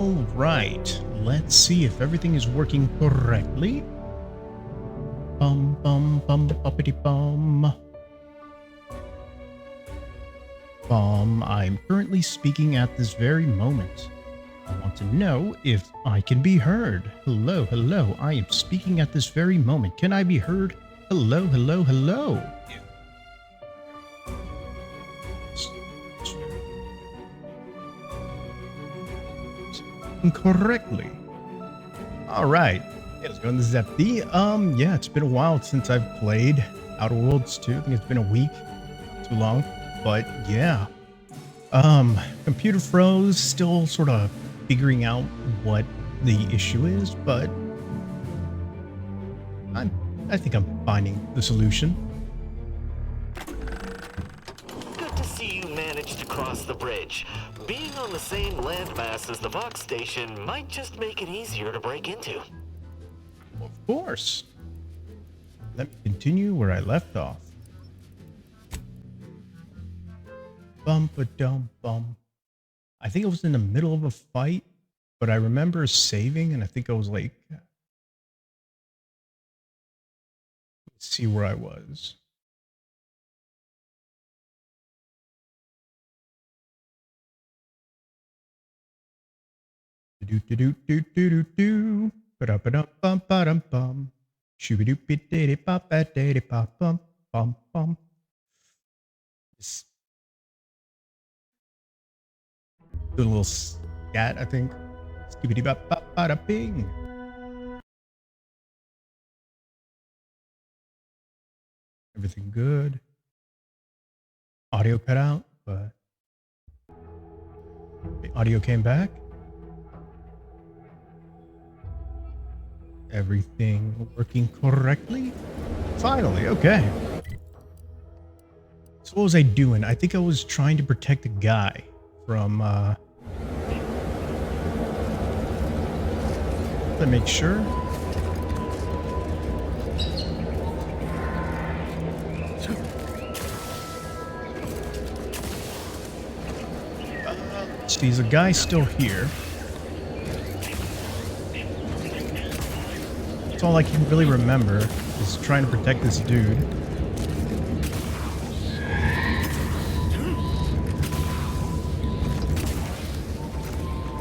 Alright, let's see if everything is working correctly. Bum bum bum bumpity bum. I'm currently speaking at this very moment. I want to know if I can be heard. Hello, hello, I am speaking at this very moment. Can I be heard? Hello, hello, hello. Correctly. All right. Hey, let's go on this FD. Yeah, it's been a while since I've played Outer Worlds 2. I think it's been a week. Too long. But yeah. Computer froze, still sort of figuring out what the issue is, but I think I'm finding the solution. Good to see you managed to cross the bridge. Being on the same landmass as the Vox station might just make it easier to break into. Of course. Let me continue where I left off. Bum-ba-dum-bum. I think I was in the middle of a fight, but I remember saving, and I think I was like... Let's see where I was. Do-do-do-do-do-do-do. Ba-da-ba-dum-bum-ba-dum-bum. Shoo-ba-doo-ba-dee-ba-ba-dee-ba-bum-bum-bum. Do a little scat, I think. Skibidi-ba-ba-ba-da-bing. Everything good. Audio cut out, but the audio came back. Everything working correctly. Finally, okay. So what was I doing? I think I was trying to protect a guy from let me make sure. See, there's a guy still here. That's all I can really remember is trying to protect this dude.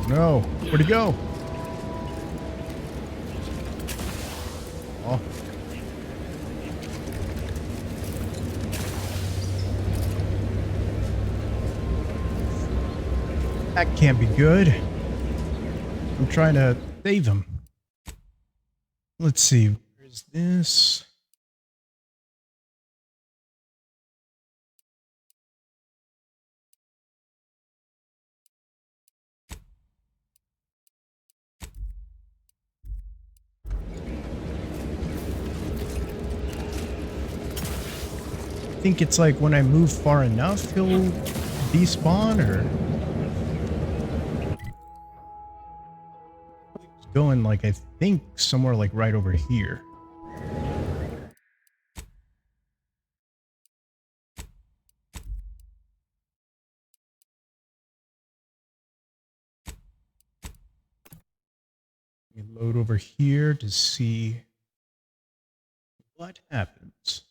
No, where'd he go? Oh. That can't be good. I'm trying to save him. Let's see. Where's this? I think it's like when I move far enough, he'll despawn, or going like, I think somewhere like right over here. Let me load over here to see what happens.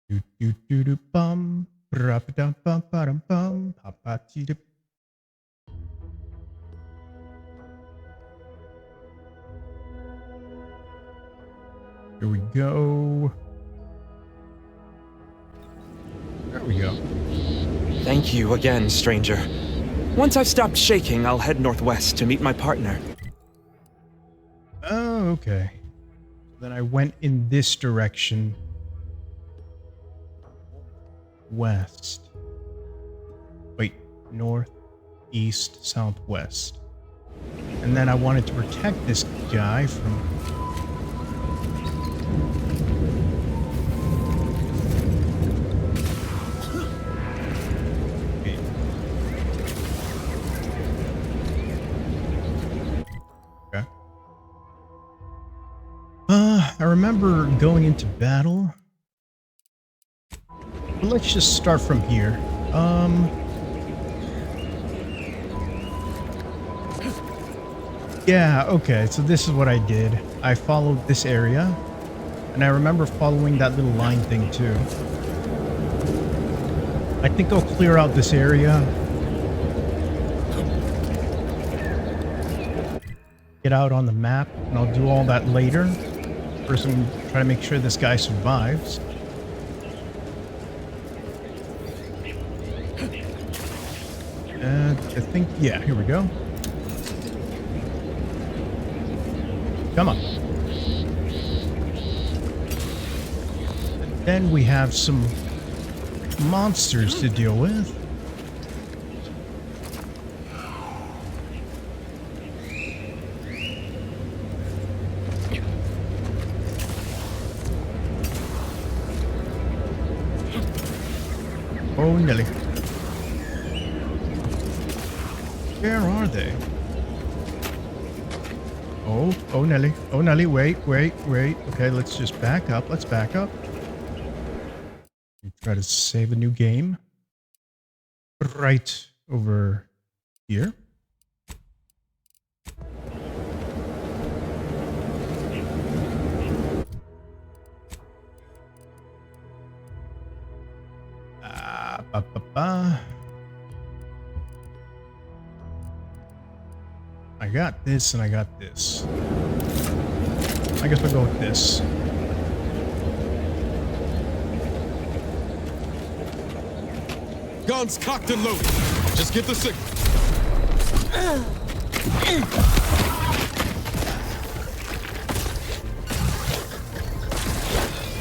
Do do do do bum, bum bum bum bum, papa ti. Here we go. There we go. Thank you again, stranger. Once I've stopped shaking, I'll head northwest to meet my partner. Oh, okay. Then I went in this direction. West. Wait, north, east, southwest. And then I wanted to protect this guy from... Okay. I remember going into battle. But let's just start from here. Yeah, okay, so this is what I did. I followed this area, and I remember following that little line thing too. I think I'll clear out this area. Get out on the map, and I'll do all that later. First, I'm gonna try to make sure this guy survives. And I think, yeah, here we go. Come on. And then we have some monsters to deal with. Oh, Nelly. Where are they? Oh, Nelly. Oh, Nelly, wait. Okay, let's just back up. Let's back up. Try to save a new game. Right over here. I got this and I got this. I guess we'll go with this. Guns cocked and loaded. Just get the signal.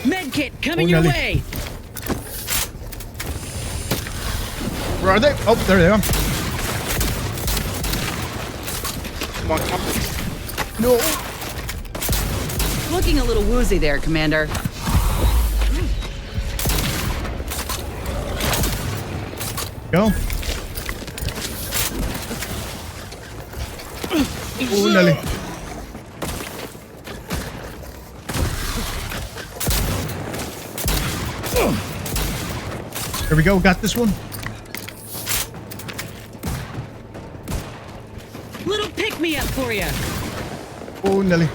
Medkit coming your Nelly. way. Where are they? Oh, there they are. Come on, come on. No. Looking a little woozy there, Commander. Go. Oh, Nelly. There we go. Got this one. Little pick-me-up for you. Oh, Nelly.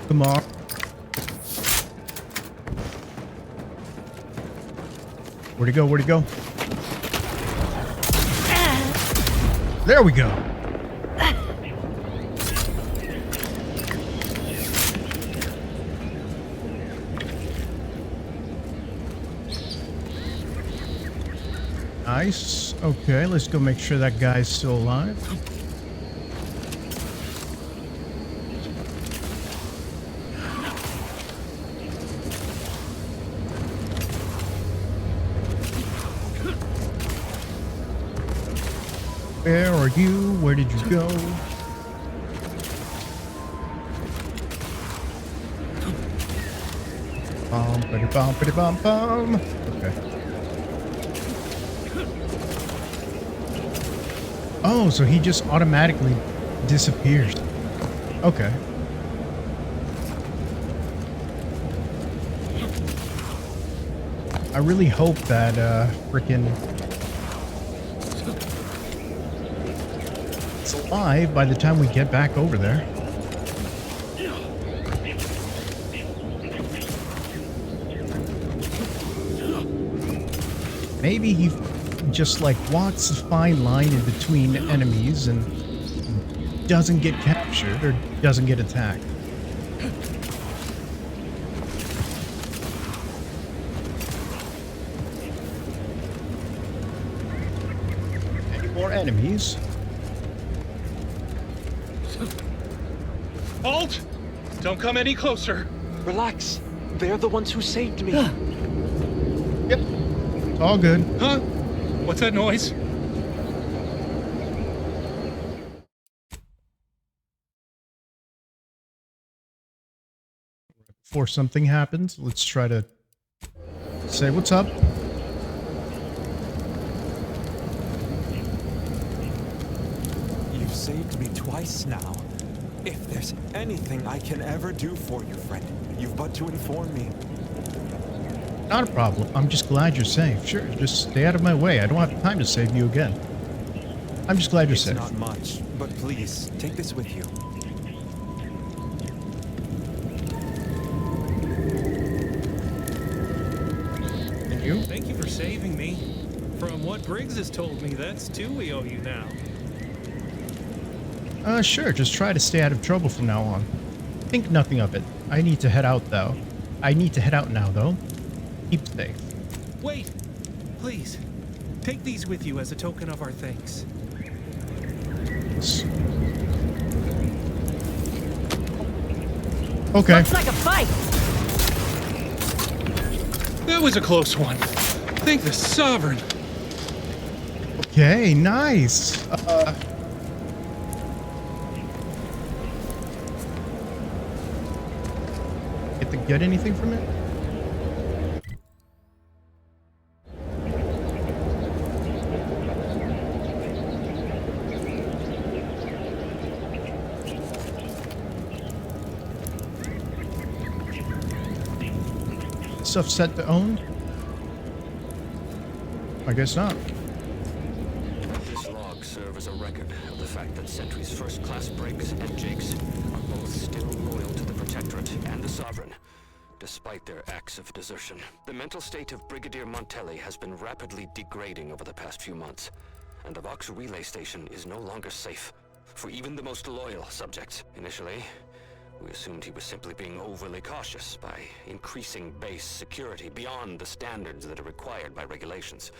Come on. Where'd he go? Where'd he go? There we go. Nice. Okay, let's go make sure that guy's still alive. Where are you? Where did you go? Bum. Okay. Oh, so he just automatically disappears. Okay. I really hope that frickin' it's alive by the time we get back over there. Maybe he just like walks a fine line in between enemies and doesn't get captured or doesn't get attacked. Any more enemies? Halt! Don't come any closer. Relax. They're the ones who saved me. Yep. It's all good. Huh? What's that noise? Before something happens, let's try to say what's up. You've saved me twice now. If there's anything I can ever do for you, friend, you've but to inform me. Not a problem. I'm just glad you're safe. Sure, just stay out of my way. I don't have time to save you again. I'm just glad you're It's safe. not much, but please, take this with you. And you? Thank you for saving me. From what Briggs has told me, that's two we owe you now. Sure, just try to stay out of trouble from now on. Think nothing of it. I need to head out, though. I need to head out now, though. Keep safe. Wait! Please, take these with you as a token of our thanks. Okay. Looks like a fight. That was a close one. Thank the Sovereign. Okay, nice. Get anything from it? Stuff set to own? I guess not. This log serves as a record of the fact that Sentry's first-class Briggs and Jakes are both still loyal to the Protectorate and the Sovereign, despite their acts of desertion. The mental state of Brigadier Montelli has been rapidly degrading over the past few months, and the Vox relay station is no longer safe for even the most loyal subjects. Initially, we assumed he was simply being overly cautious by increasing base security beyond the standards that are required by regulations.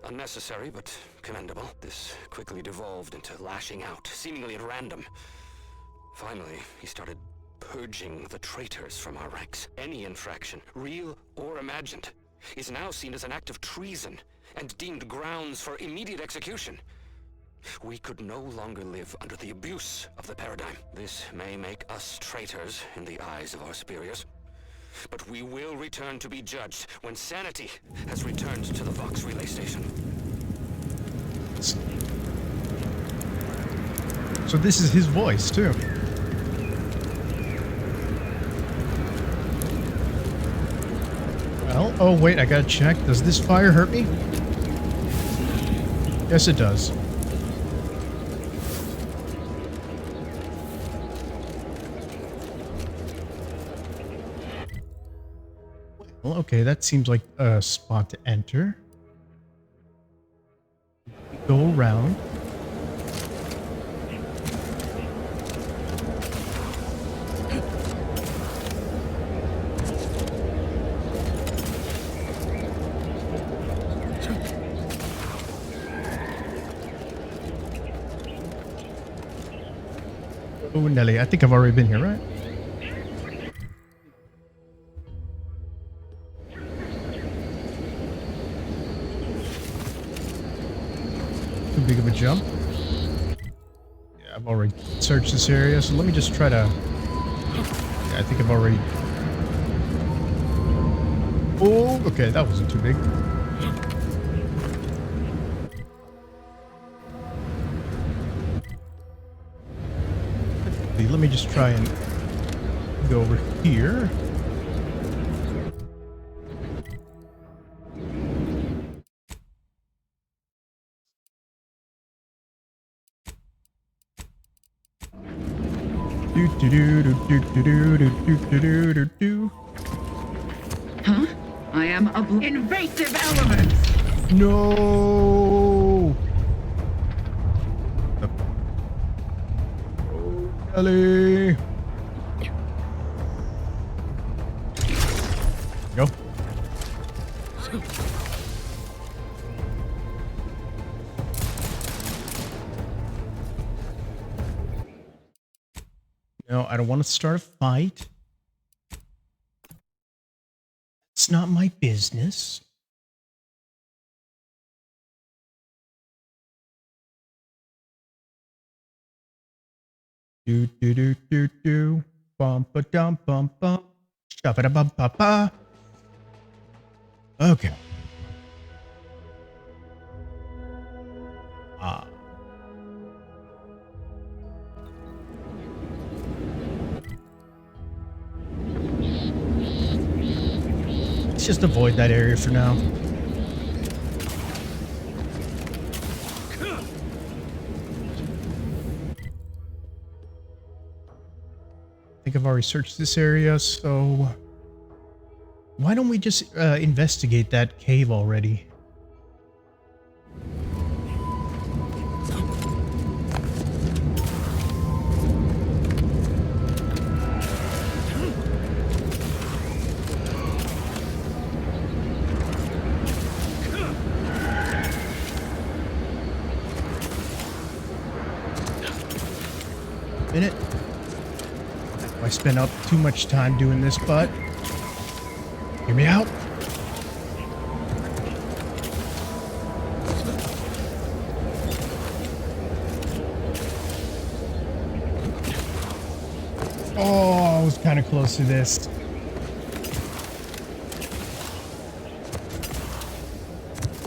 Unnecessary, but commendable. This quickly devolved into lashing out, seemingly at random. Finally, he started purging the traitors from our ranks. Any infraction, real or imagined, is now seen as an act of treason and deemed grounds for immediate execution. We could no longer live under the abuse of the paradigm. This may make us traitors in the eyes of our superiors, but we will return to be judged when sanity has returned to the Vox relay station. So this is his voice, too. Well, oh wait, I gotta check. Does this fire hurt me? Yes, it does. Well, okay, that seems like a spot to enter. Go around. Oh, Nelly, I think I've already been here, right? Too big of a jump. Yeah, I've already searched this area, so let me just try to... Yeah, I think I've already... Oh, okay, that wasn't too big. Let me just try and go over here. Do. Huh? I am invasive elements. No. Ellie. Go. No, I don't want to start a fight. It's not my business. Do. Bum ba dum bum bum. Shove it a bum ba ba. Okay. just avoid that area for now. I think I've already searched this area, so why don't we just investigate that cave already? Minute. I spent up too much time doing this, but hear me out. Oh, I was kind of close to this.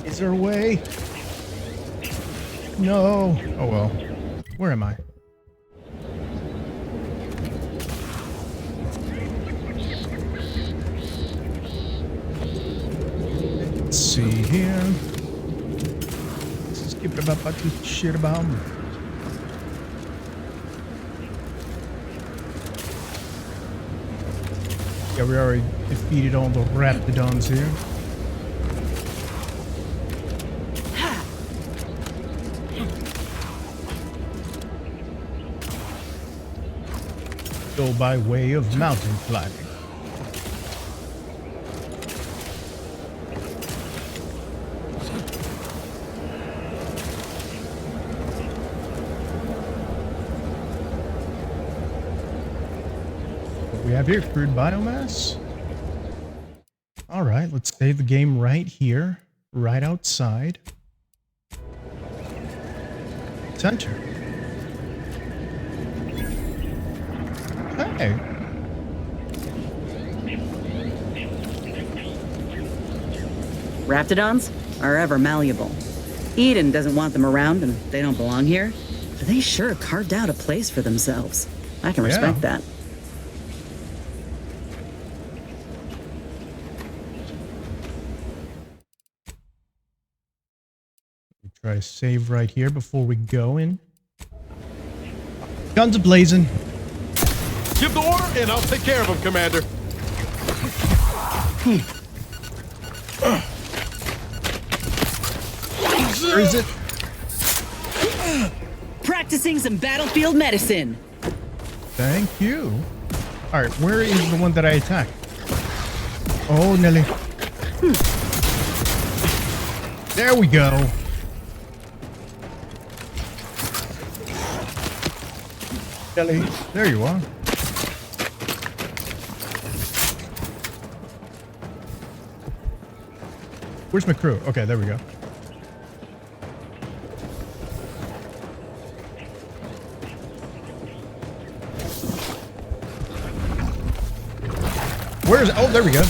Is there a way? No. Oh well. Where am I? Let's see here. Skip about to shit about. Yeah, we already defeated all the Raptidons here. Go by way of mountain climbing. We have here crude biomass. All right, let's save the game right here, right outside. Center. Hey. Raptidons are ever malleable. Eden doesn't want them around and they don't belong here, but they sure carved out a place for themselves. I can respect that. Try to save right here before we go in. Guns a-blazing. Give the order, and I'll take care of him, Commander. Where is it? Practicing some battlefield medicine. Thank you. All right, where is the one that I attacked? Oh, Nelly. There we go. Nelly, there you are. Where's my crew? Okay, there we go. Where's... Oh, there we go.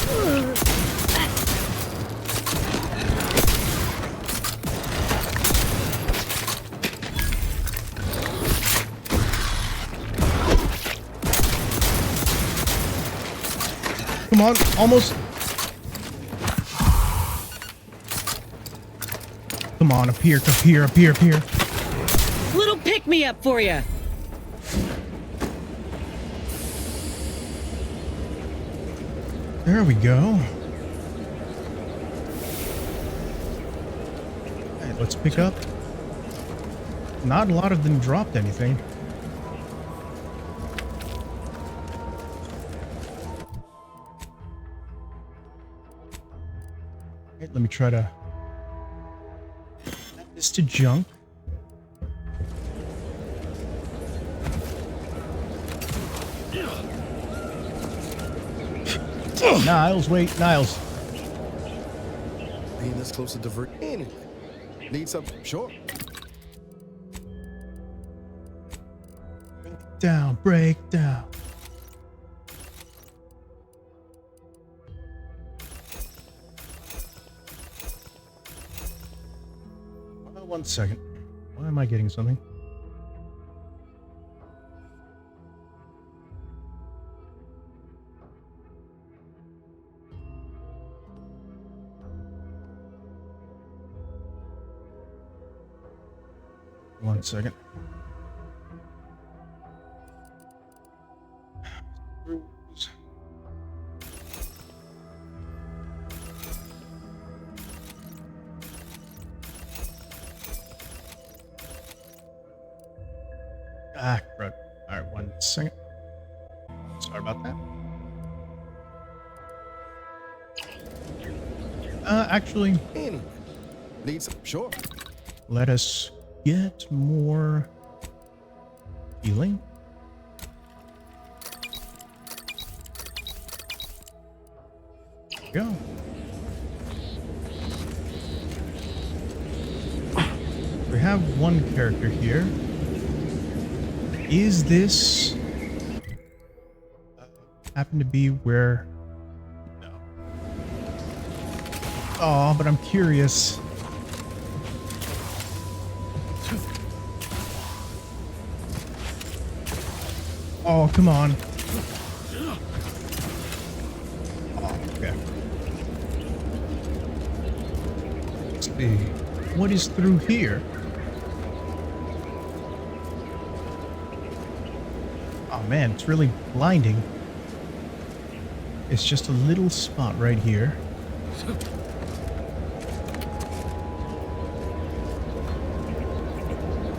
Come on, almost. Come on, up here, up here, up here, up here. Little pick-me-up for you. There we go. Alright, let's pick up. Not a lot of them dropped anything. Let me try to add this to junk. Niles, wait, Niles. Being this close to divert anyway. Need something? Sure. Down, break down. One second. Why am I getting something? 1 second. Ah, crud. All right, 1 second. Sorry about that. Actually, Anyway, need some. Sure. let us get more healing. There we go. We have one character here. Is this happen to be where? No. Oh, but I'm curious. Oh, come on. Oh, okay. Let's see. What is through here? Oh man, it's really blinding. It's just a little spot right here.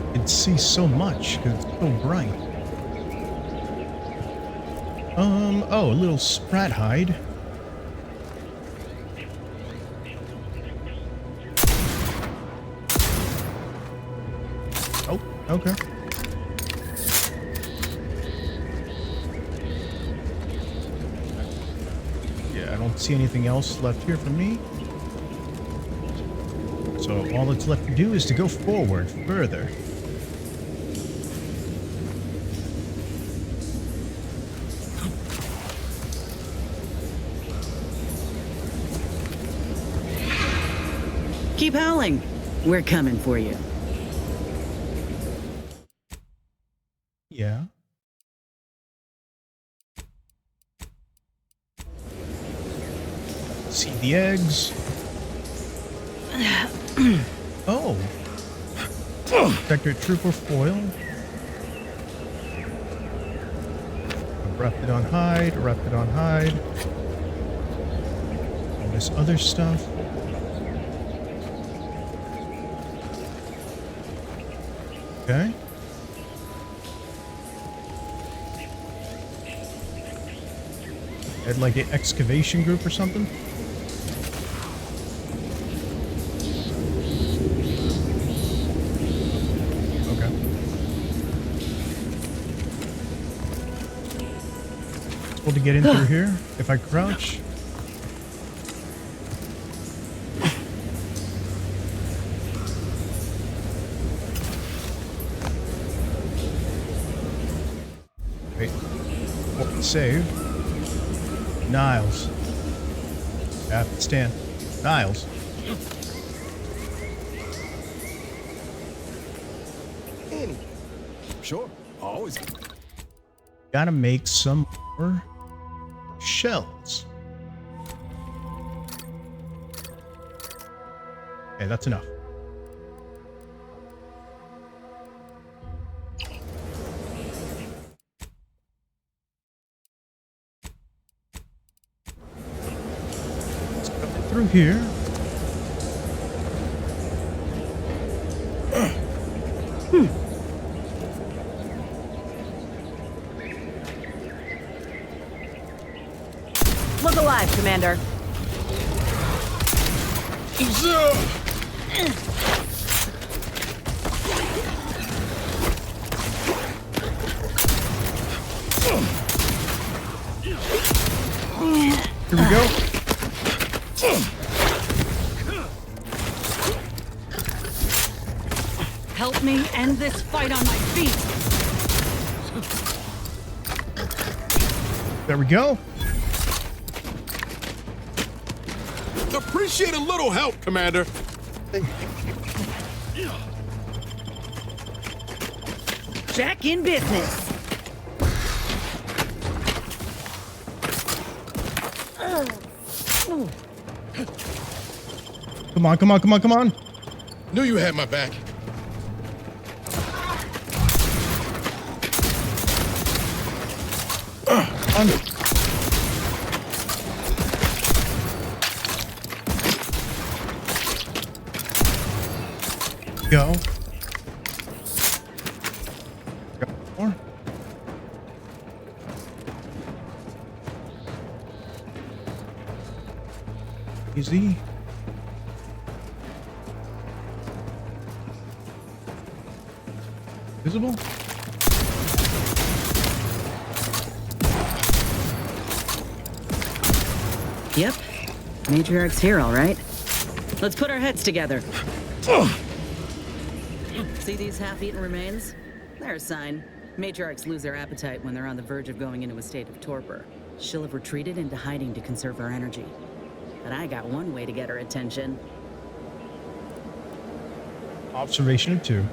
You can see so much because it's so bright. Oh, a little sprat hide. Oh, okay. Yeah, I don't see anything else left here for me. So all that's left to do is to go forward further. Keep howling. We're coming for you. Yeah. See the eggs. Oh. Protector Trooper foil. Raptidon hide, Raptidon hide. All this other stuff. Okay. Had like an excavation group or something? Okay. It's able to get in through here if I crouch. Wait. Oh, save. Niles. I have to stand. Niles. Anyway, sure. Always. Gotta make some more shells. Okay, that's enough. Let's go through here. Look alive, Commander. Here we go. Help me end this fight on my feet. There we go. Appreciate a little help, Commander. Back in business. Come on, come on, come on, come on. Knew you had my back. on. Go. Go more. Easy. Visible? Yep. Matriarch's here, all right. Let's put our heads together. See these half-eaten remains? They're a sign. Matriarchs lose their appetite when they're on the verge of going into a state of torpor. She'll have retreated into hiding to conserve her energy. But I got one way to get her attention. Observation 2.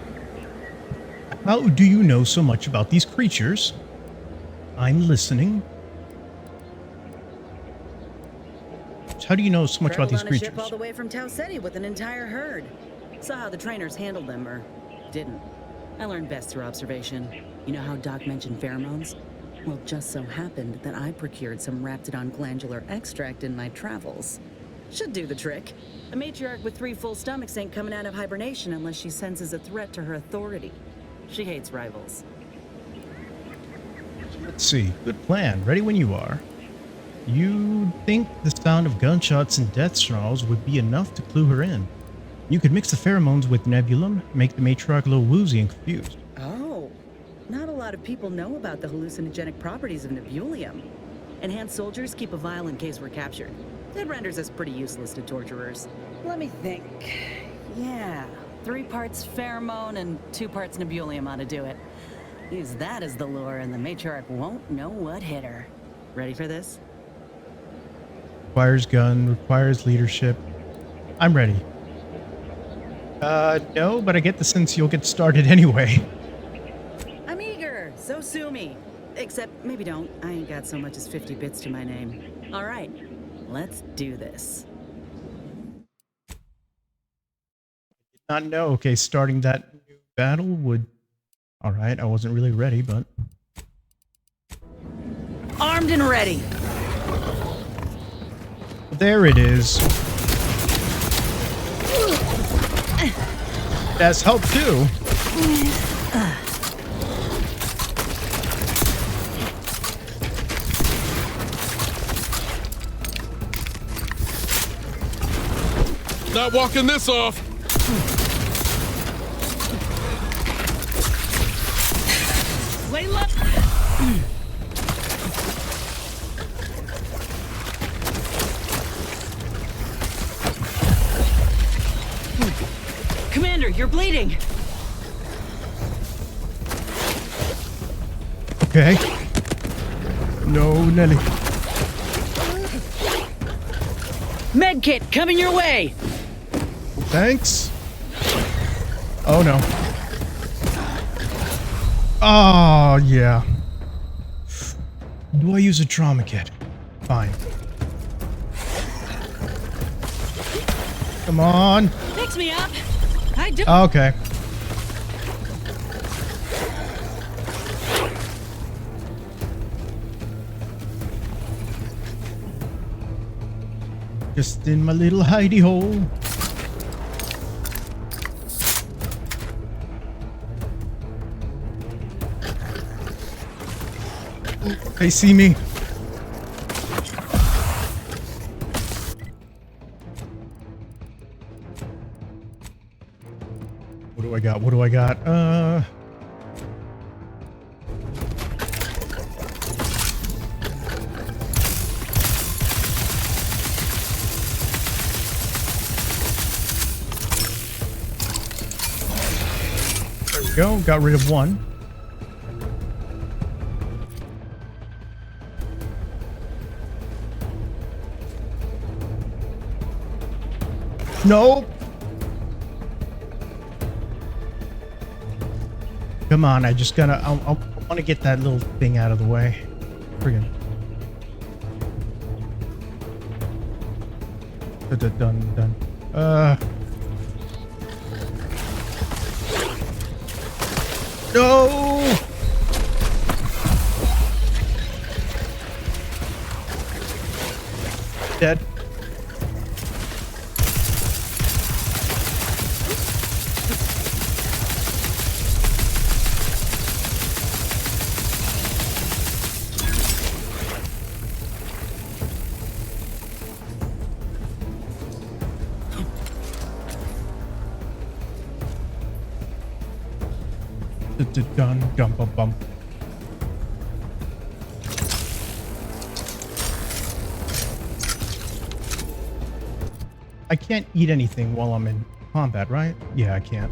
How do you know so much about these creatures? I'm listening. How do you know so much about these Traveled on a creatures? ship all the way from Tau Ceti with an entire herd. Saw how the trainers handled them, or didn't. I learned best through observation. You know how Doc mentioned pheromones? Well, it just so happened that I procured some Raptidon glandular extract in my travels. Should do the trick. A matriarch with 3 full stomachs ain't coming out of hibernation unless she senses a threat to her authority. She hates rivals. Let's see. Good plan. Ready when you are. You'd think the sound of gunshots and death snarls would be enough to clue her in. You could mix the pheromones with Nebulum, make the matriarch a little woozy and confused. Oh, not a lot of people know about the hallucinogenic properties of Nebulium. Enhanced soldiers keep a vial in case we're captured. It renders us pretty useless to torturers. Let me think. Yeah, 3 parts pheromone and 2 parts Nebulium ought to do it. Use that as the lure and the matriarch won't know what hit her. Ready for this? Requires gun, requires leadership. I'm ready. No, but I get the sense you'll get started anyway. I'm eager, so sue me. Except maybe don't. I ain't got so much as 50 bits to my name. All right, let's do this. Not know. Okay, starting that new battle would... Alright, I wasn't really ready, but... Armed and ready. There it is. That's help too. Not walking this off. Lay low. Commander, you're bleeding. Okay. No, Nelly. Medkit coming your way. Thanks. Oh no. Oh, yeah. Do I use a trauma kit? Fine. Come on. Fix me up. I do. Okay. Just in my little hidey hole. They see me. What do I got? What do I got? There we go. Got rid of one. Nope. Come on, I just gotta... I want to get that little thing out of the way. Friggin'. Done. No! Dun, dum, bum, bum. I can't eat anything while I'm in combat, right? Yeah, I can't.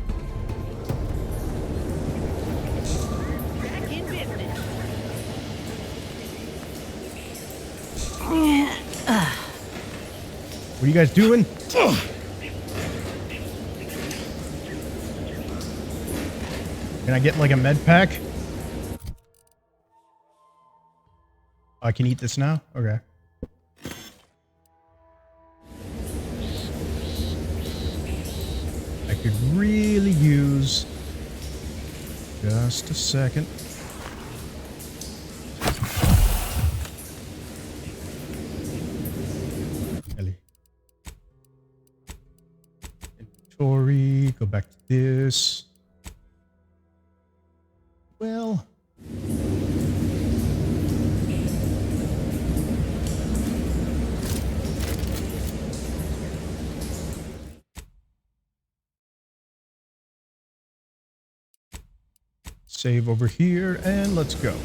Back in business. What are you guys doing? Can I get like a med pack? I can eat this now? Okay. I could really use just a second. Inventory, go back to this. Well, save over here and let's go.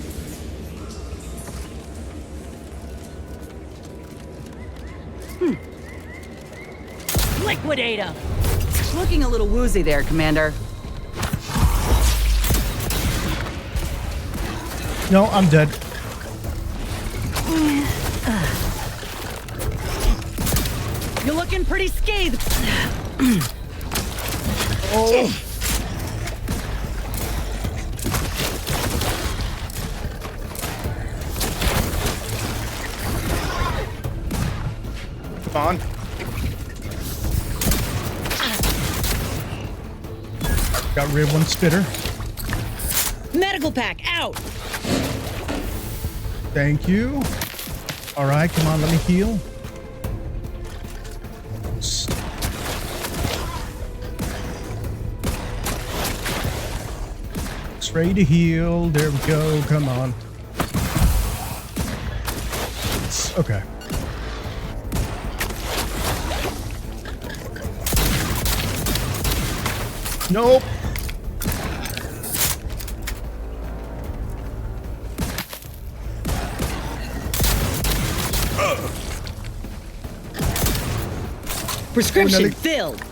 Liquidator. Looking a little woozy there, Commander. No, I'm dead. You're looking pretty scathed. Oh. Come on. Got rid of one spitter. Medical pack out. Thank you. All right, come on, let me heal. It's ready to heal. There we go. Come on. Okay. Nope. Prescription filled.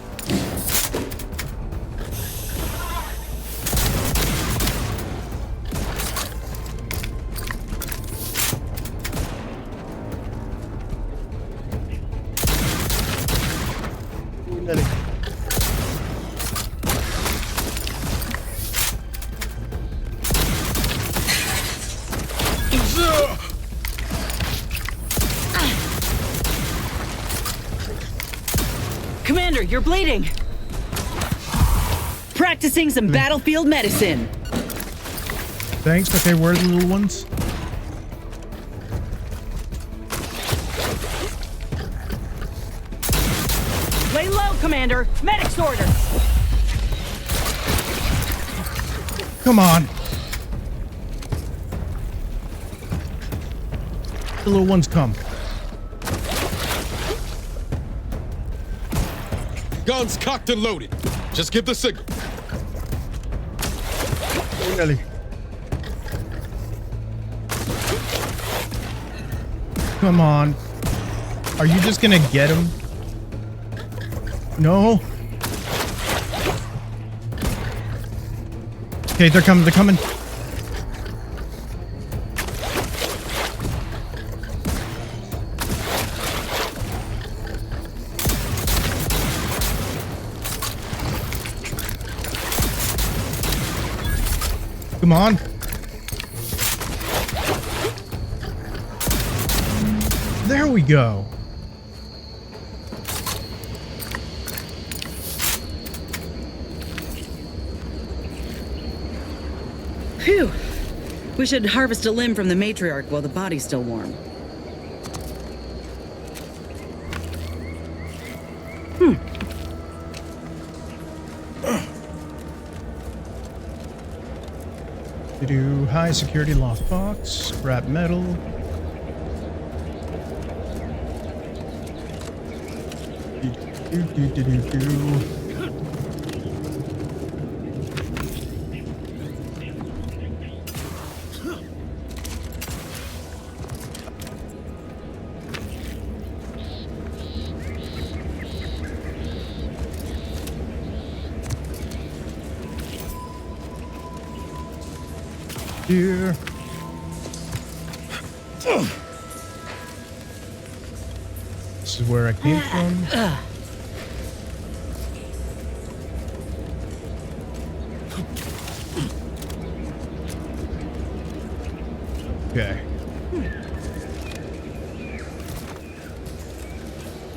Commander, you're bleeding. Practicing some battlefield medicine. Thanks. Okay, where are the little ones? Lay low, Commander. Medic's order. Come on. The little ones come. Guns cocked and loaded. Just give the signal. Nelly. Come on. Are you just gonna get him? No. Okay, they're coming. They're coming. Come on. There we go. Phew. We should harvest a limb from the matriarch while the body's still warm. Do high security lockbox, scrap metal. here. This is where I came from. Okay.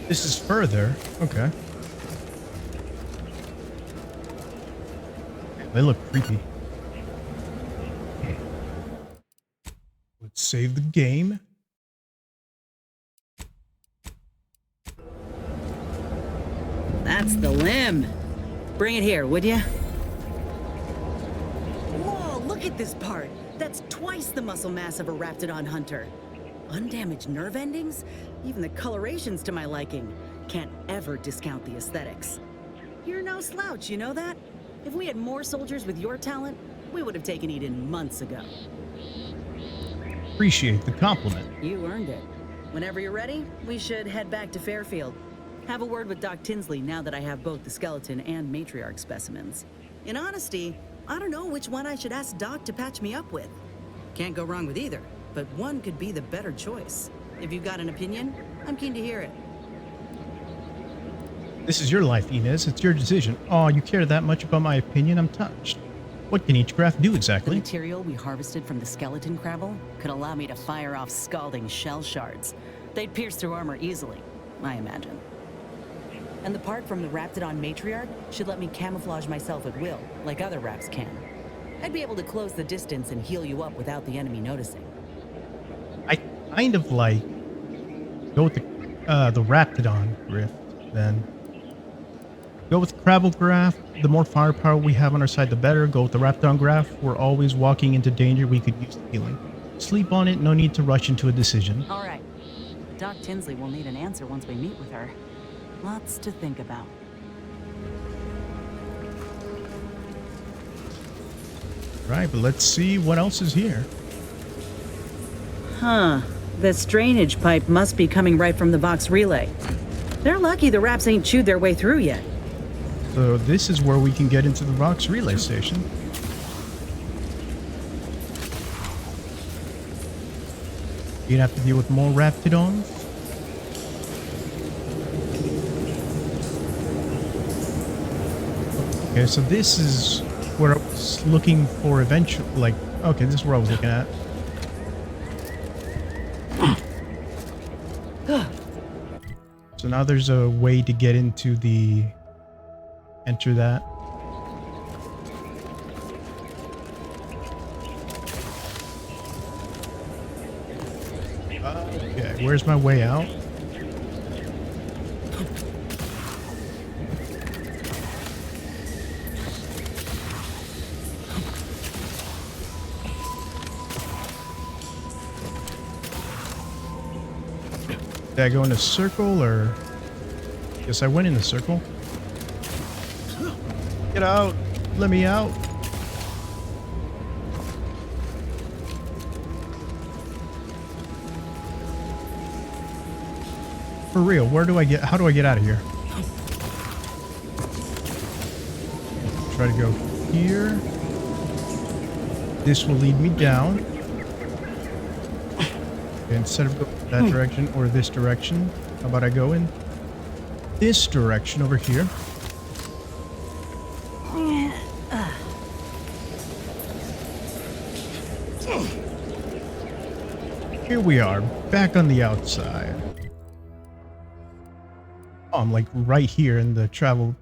This is further. Okay. They look creepy. Let's save the game. That's the limb. Bring it here, would ya? Whoa, look at this part. That's twice the muscle mass of a Raptidon hunter. Undamaged nerve endings? Even the coloration's to my liking. Can't ever discount the aesthetics. You're no slouch, you know that? If we had more soldiers with your talent, we would have taken Eden months ago. Appreciate the compliment. You earned it. Whenever you're ready, we should head back to Fairfield. Have a word with Doc Tinsley now that I have both the skeleton and matriarch specimens. In honesty, I don't know which one I should ask Doc to patch me up with. Can't go wrong with either, but one could be the better choice. If you've got an opinion, I'm keen to hear it. This is your life, Inez. It's your decision. Oh, you care that much about my opinion? I'm touched. What can each craft do The exactly? material we harvested from the skeleton crabble could allow me to fire off scalding shell shards. They'd pierce through armor easily, I imagine. And the part from the Raptidon matriarch should let me camouflage myself at will, like other Raps can. I'd be able to close the distance and heal you up without the enemy noticing. I kind of like go with the Raptidon rift then. Go with Crabble Graph. The more firepower we have on our side, the better. Go with the Raptidon Graph. We're always walking into danger. We could use the healing. Sleep on it. No need to rush into a decision. All right. Doc Tinsley will need an answer once we meet with her. Lots to think about. Right, but let's see what else is here. Huh. This drainage pipe must be coming right from the Vox relay. They're lucky the Raps ain't chewed their way through yet. So this is where we can get into the Vox relay station. You'd have to deal with more Raptidons. Okay, so this is where I was looking for eventually, like, okay, this is where I was looking at. So now there's a way to get into the, enter that. Okay, where's my way out? Did I go in a circle or? Guess I went in the circle. Get out! Let me out! For real, where do I get? How do I get out of here? Try to go here. This will lead me down. Okay, instead of going that direction or this direction, how about I go in this direction over here? Here we are, back on the outside. Oh, I'm like right here in the travel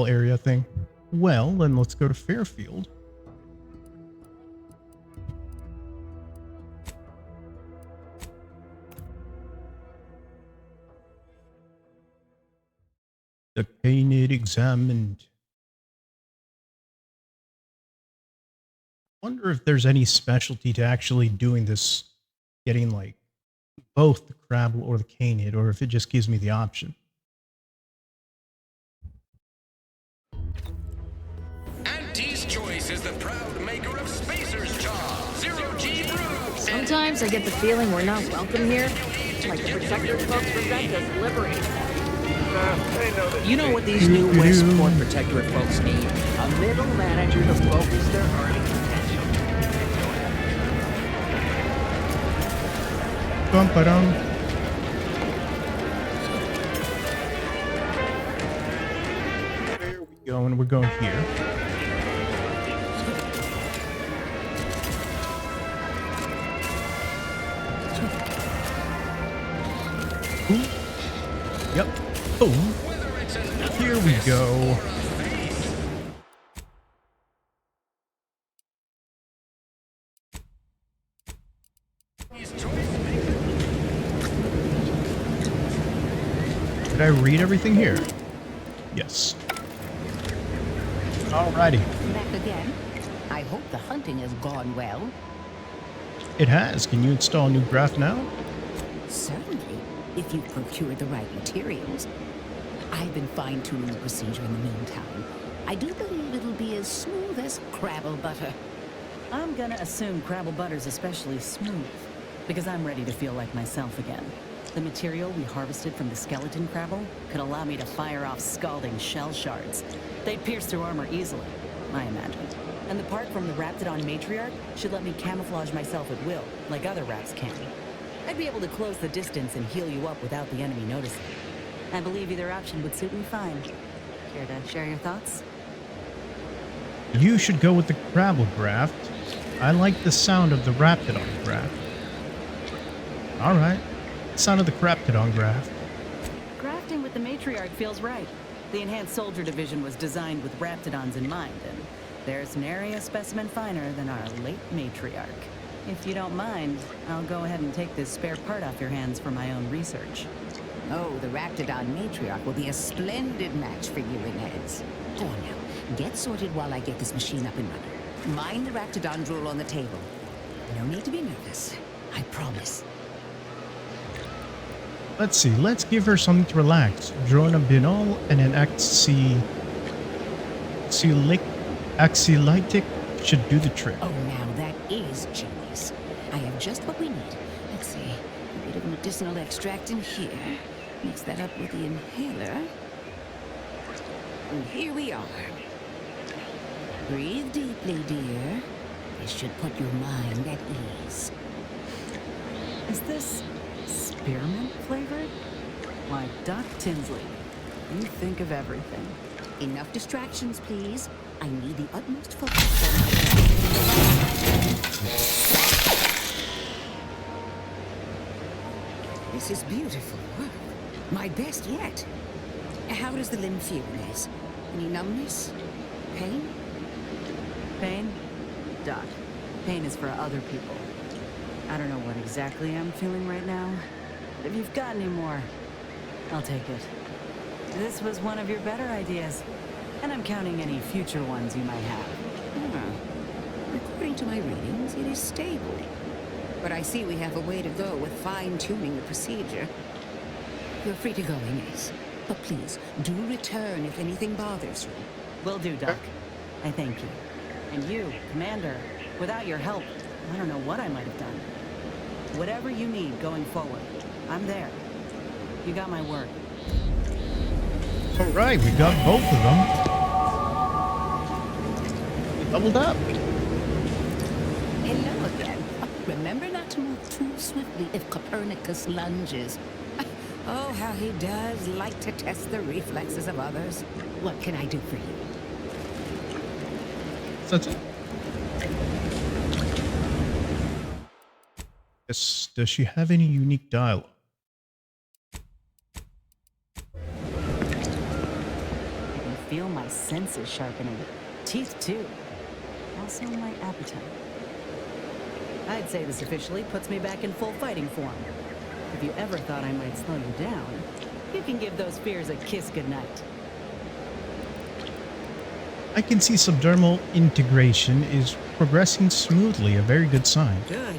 area thing. Well, then let's go to Fairfield. The painted examined. Wonder if there's any specialty to actually doing this, getting like both the Crabble or the Canid, or if it just gives me the option. Auntie's Choice is the proud maker of Spacer's Jaw, Zero-G Brew. Sometimes I get the feeling we're not welcome here, like the Protectorate folks resent us liberating. You know what these new Westport Protectorate folks need? A middle manager to focus their earning potential. bum ba dum. Where are we going? We're going here. Ooh. Yep. Boom. Here we go. Did I read everything here? Yes. Alrighty. Back again. I hope the hunting has gone well. It has. Can you install a new graph now? Certainly, if you've procured the right materials. I've been fine-tuning the procedure in the meantime. I do believe it'll be as smooth as Crabble butter. I'm gonna assume Crabble butter's especially smooth, because I'm ready to feel like myself again. The material we harvested from the skeleton Crabble could allow me to fire off scalding shell shards. They'd pierce through armor easily, I imagine. And the part from the Raptidon Matriarch should let me camouflage myself at will, like other rats can. I'd be able to close the distance and heal you up without the enemy noticing. I believe either option would suit me fine. Care to share your thoughts? You should go with the Crabble graft. I like the sound of the Raptidon graft. Alright. Sound of the Craptidon graft. Grafting with the Matriarch feels right. The Enhanced Soldier Division was designed with Raptidons in mind, and there's nary a specimen finer than our late Matriarch. If you don't mind, I'll go ahead and take this spare part off your hands for my own research. Oh, the Raptidon Matriarch will be a splendid match for you, Inez. Go on now, get sorted while I get this machine up and running. Mind the Raptidon drool on the table. No need to be nervous. I promise. Let's see. Let's give her something to relax. Drona Binol and an Axiolytic should do the trick. Oh, now that is genius. I have just what we need. Let's see. A bit of medicinal extract in here. Mix that up with the inhaler. And here we are. Breathe deeply, dear. This should put your mind at ease. Is this spearmint flavored? Why, Doc Tinsley, you think of everything. Enough distractions, please. I need the utmost focus on my This is beautiful work. My best yet. How does the limb feel, Inez? Any numbness? Pain? Pain? Doc, pain is for other people. I don't know what exactly I'm feeling right now, but if you've got any more, I'll take it. This was one of your better ideas, and I'm counting any future ones you might have. According to my readings, it is stable. But I see we have a way to go with fine-tuning the procedure. You're free to go, Inez. But please, do return if anything bothers you. Will do, Doc. I thank you. And you, Commander, without your help, I don't know what I might have done. Whatever you need going forward, I'm there. You got my word. Alright, we got both of them. Doubled up. Hello again. Remember not to move too swiftly if Copernicus lunges. Oh, how he does like to test the reflexes of others. What can I do for you? That's it. Does she have any unique dialogue? I can feel my senses sharpening. Teeth, too. Also my appetite. I'd say this officially puts me back in full fighting form. If you ever thought I might slow you down, you can give those fears a kiss goodnight. I can see subdermal integration is progressing smoothly, a very good sign. Good.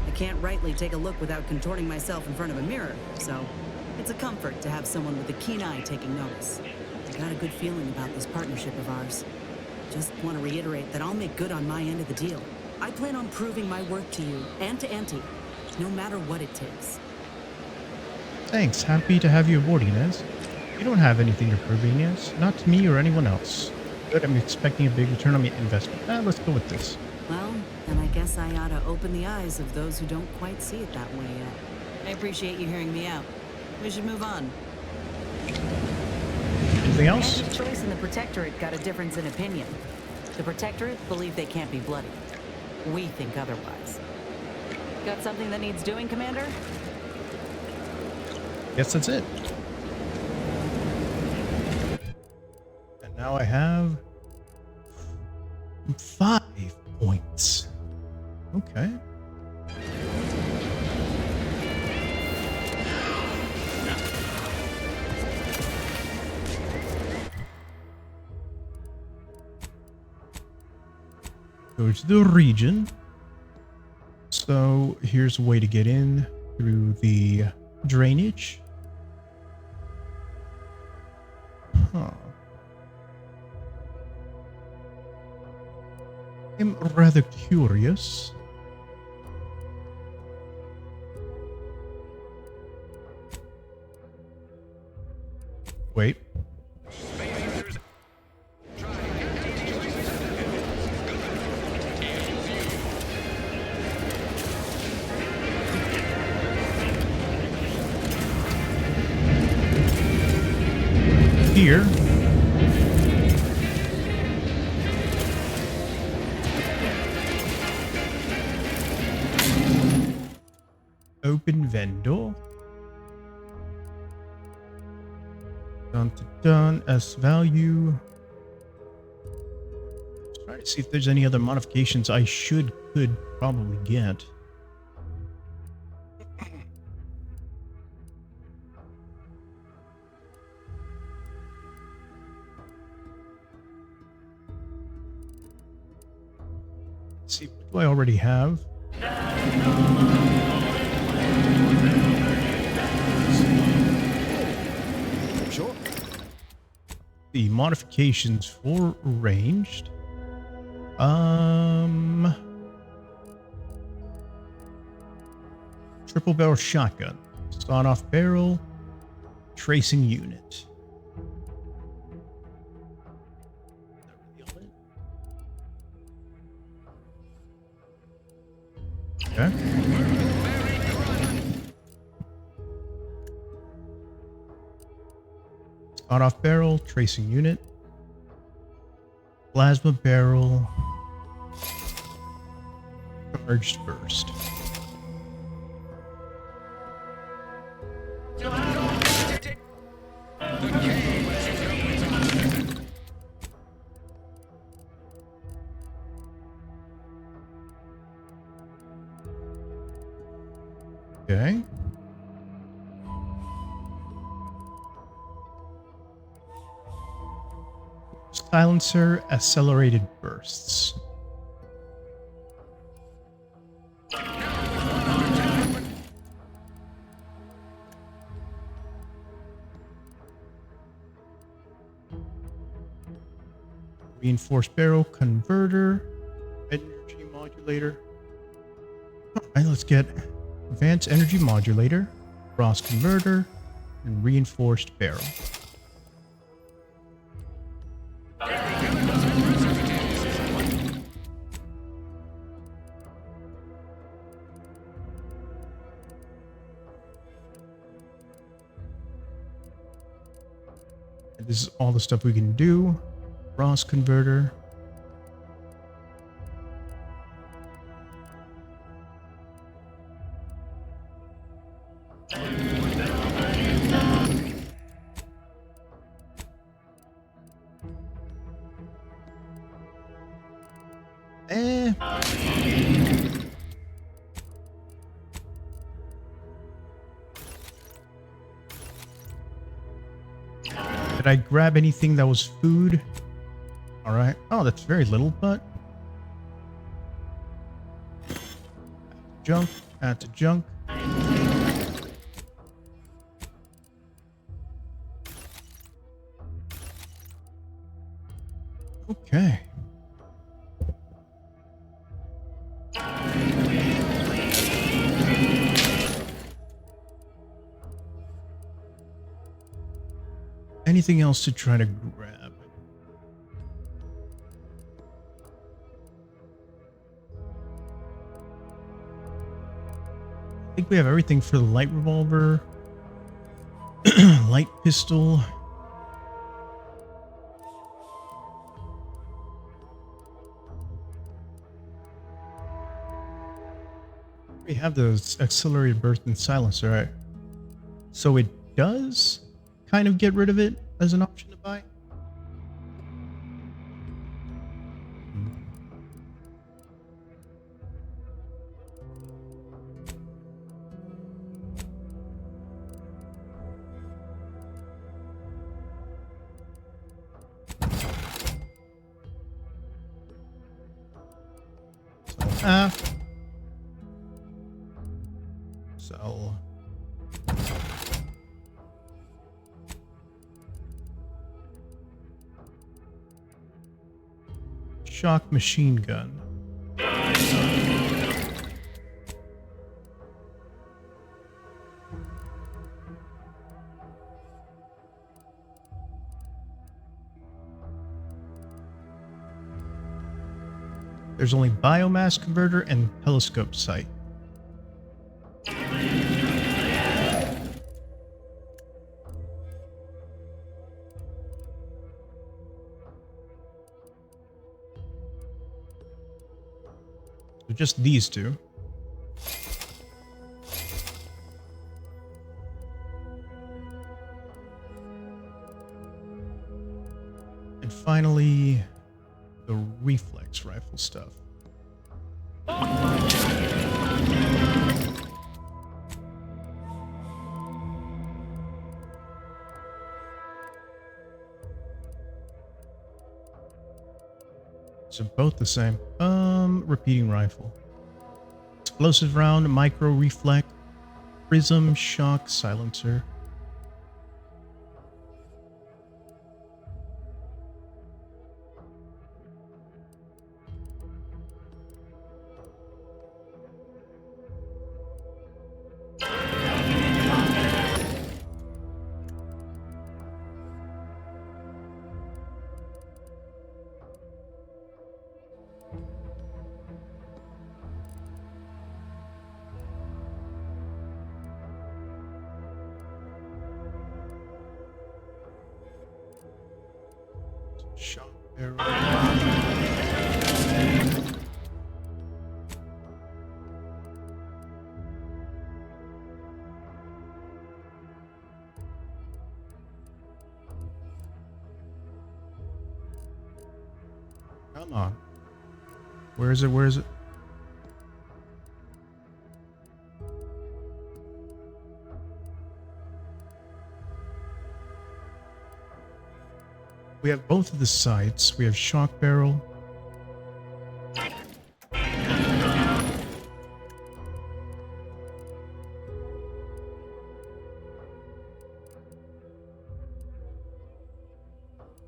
I can't rightly take a look without contorting myself in front of a mirror, so it's a comfort to have someone with a keen eye taking notice. I got a good feeling about this partnership of ours. Just want to reiterate that I'll make good on my end of the deal. I plan on proving my worth to you and to Auntie, no matter what it takes. Thanks. Happy to have you aboard, Inez. You don't have anything to prove, Inez. Not to me or anyone else. Good, I'm expecting a big return on my investment. Let's go with this. Well, then I guess I ought to open the eyes of those who don't quite see it that way yet. I appreciate you hearing me out. We should move on. Anything else? Andy's choice and the Protectorate got a difference in opinion. The Protectorate believe they can't be bloody. We think otherwise. Got something that needs doing, Commander? Guess that's it. And now I have 5 points. Okay. Go to the region. So here's a way to get in through the drainage. Huh. I'm rather curious. Wait. Here. Open vendor. Dun, dun, dun, S value. Let's try to see if there's any other modifications I could probably get. Let's see, what do I already have? Sure. The modifications for ranged. Triple barrel shotgun, sawed-off barrel, tracing unit. Okay. Sawed-off barrel, tracing unit, plasma barrel, charged burst. Okay. Silencer accelerated bursts. Reinforced barrel converter, energy modulator. All right, let's get advanced energy modulator, cross converter, and reinforced barrel. This is all the stuff we can do. Cross converter. Did I grab anything that was food? All right. Oh, that's very little, but junk. Add to junk. Okay. Anything else to try to grab? I think We have everything for the light revolver, light pistol. We have those accelerated burst and silencer, right? So it does kind of get rid of it as an option to buy. Sell. Shock machine gun. There's only biomass converter and telescope sight. So just these two. And finally, the reflex rifle stuff. So both the same. Repeating rifle. Explosive round, micro reflect, prism, shock, silencer. Shot arrow. Come on. Where is it? Where is it? We have both of the sights. We have shock barrel.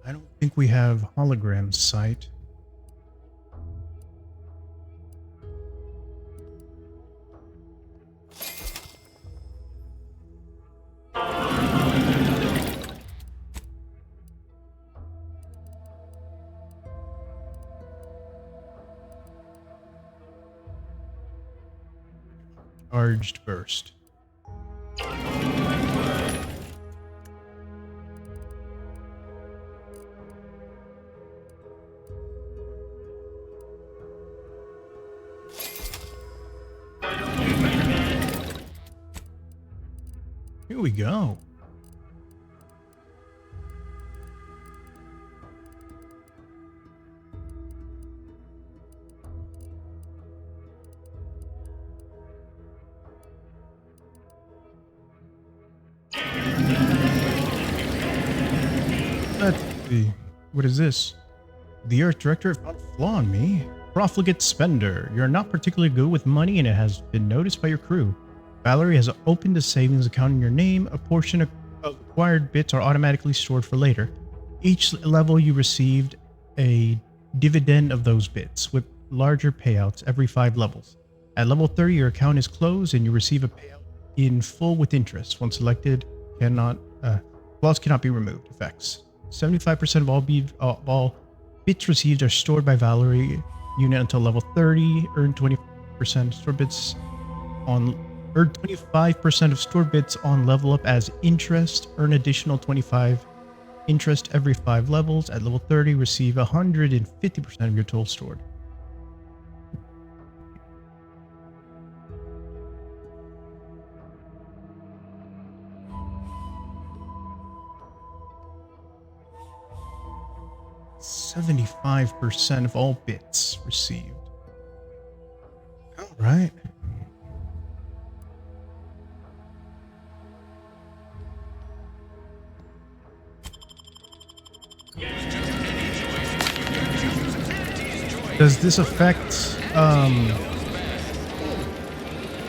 I don't think we have hologram sight. Charged burst. Here we go. Let's see. What is this? The Earth Director found a flaw in me. Profligate spender. You're not particularly good with money and it has been noticed by your crew. Valerie has opened a savings account in your name. A portion of acquired bits are automatically stored for later. Each level you received a dividend of those bits, with larger payouts every 5 levels. At level 30, your account is closed and you receive a payout in full with interest. Once selected, flaws cannot be removed. Effects. 75% of all bits received are stored by Valerie unit until level 30. Earn 20% stored bits on Earn 25% of stored bits on level up as interest. Earn additional 25 interest every 5 levels. At level 30, receive 150% of your total stored. %75% of all bits received. All right. Does this affect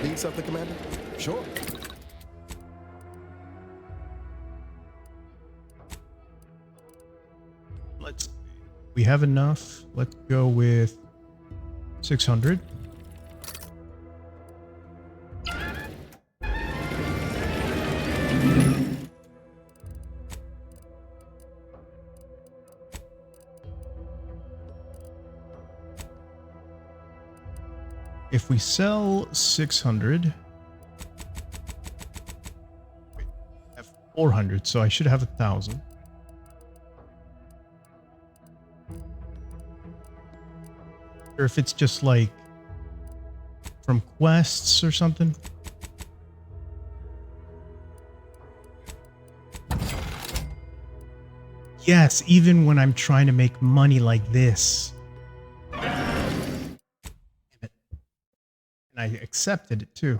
Need something, Commander? Sure. we have enough. Let's go with 600. If we sell 600, I have 400, so I should have 1,000. Or if it's just like from quests or something. Yes, even when I'm trying to make money like this. Damn it. And I accepted it too.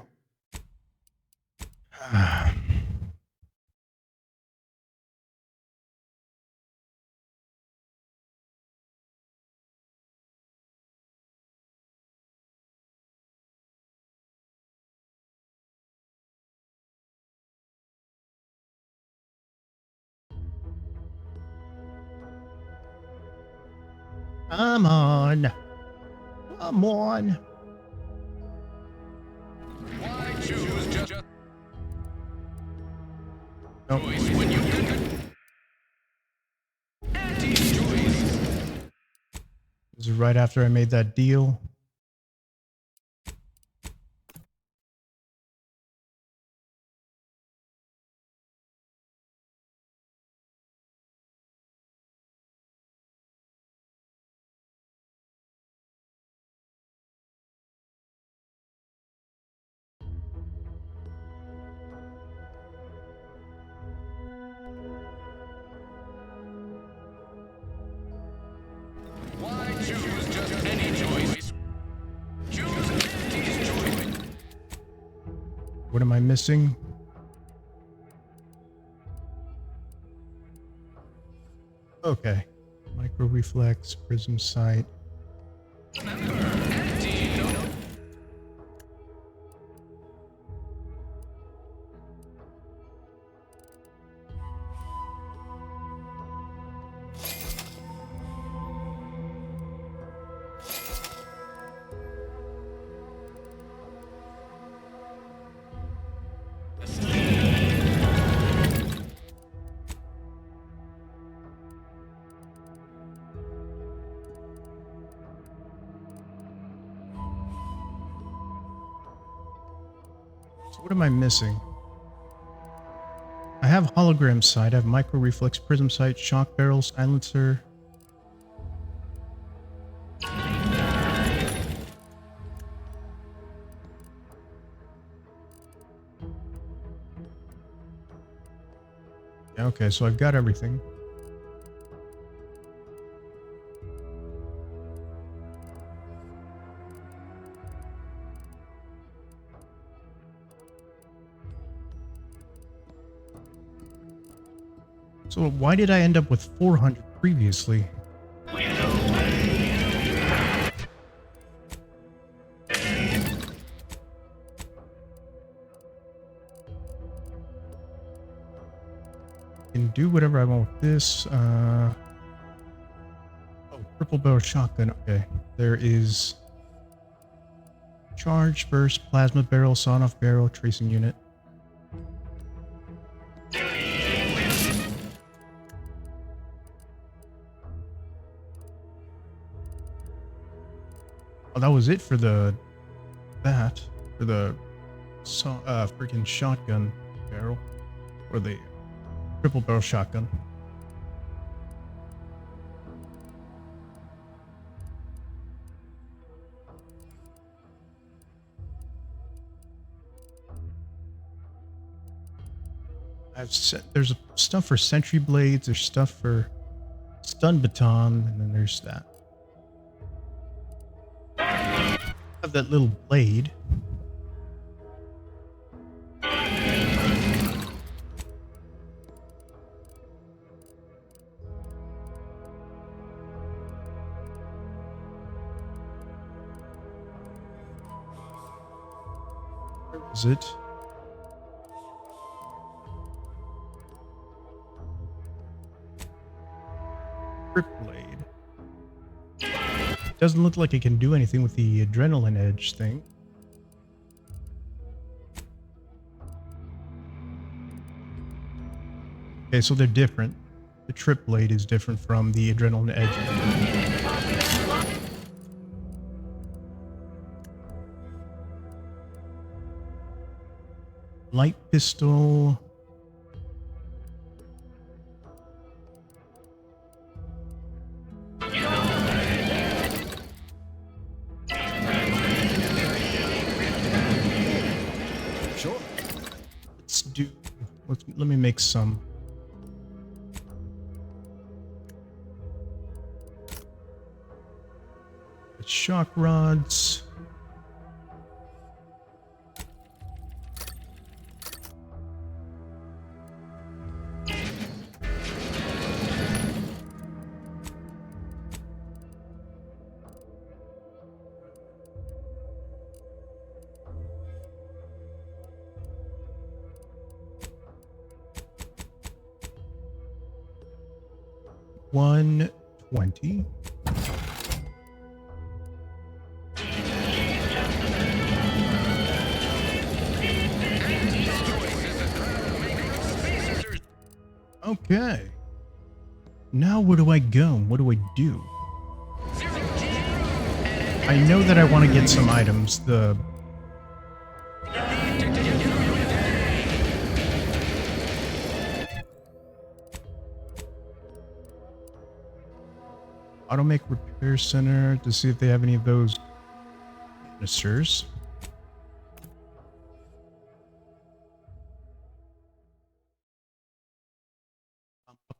Come on. Come on. Why choose just Nope. when you anti-choice? This is right after I made that deal. Why choose just any choice? Choose anti's choice. What am I missing? Okay. Micro reflex, prism sight. So what am I missing? I have hologram sight, I have micro reflex, prism sight, shock barrel, silencer. Yeah, okay, so I've got everything. So why did I end up with 400 previously? Can do whatever I want with this. Oh, triple barrel shotgun. Okay, there is charge, burst, plasma barrel, sawn-off barrel, tracing unit. Oh, that was it for the freaking shotgun barrel, or the triple barrel shotgun. There's stuff for sentry blades, there's stuff for stun baton, and then there's that. I have that little blade. Where is it? Blade. Doesn't look like it can do anything with the adrenaline edge thing. Okay, so they're different. The trip blade is different from the adrenaline edge. Light pistol. Let me make some. Shock rods. $120. Okay. Now where do I go? What do I do? I know that I want to get some items. The Automake Repair Center to see if they have any of those canisters.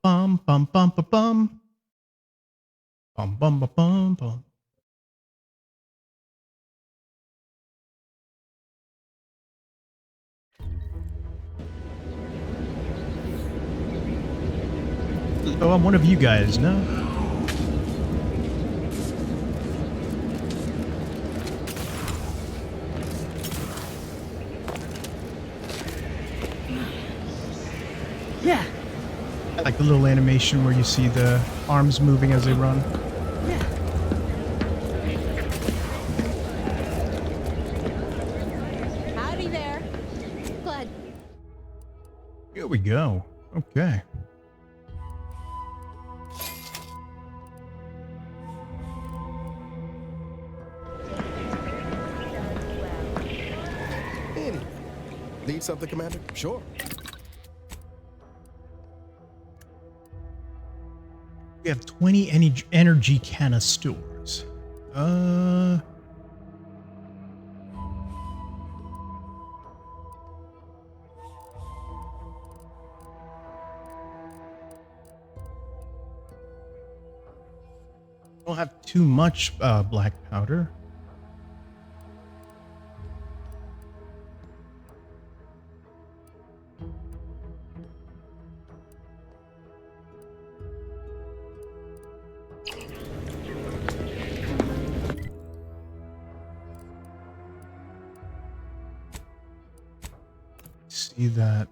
Bum bum bum bum bum bum bum bum bum bum. Oh, I'm one of you guys, no? Yeah. I like the little animation where you see the arms moving as they run. Yeah. Howdy there. Glad. Here we go. Okay. Need something, Commander? Sure. We have 20 energy canisters. Don't have too much black powder. See that.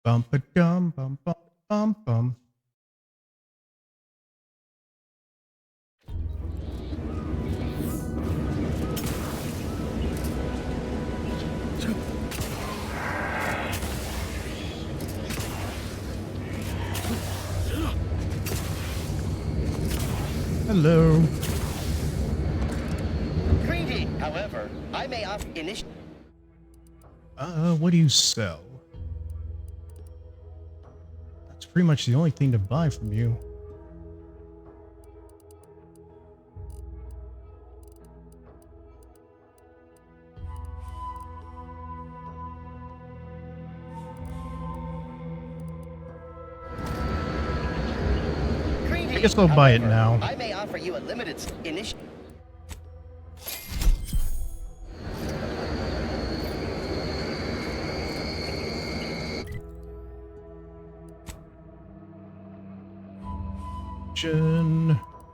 Bum ba dum bum bum bum bum. Hello. Greedy, however, I may offer What do you sell? That's pretty much the only thing to buy from you. I guess I'll buy it now. I may offer you a limited initiative.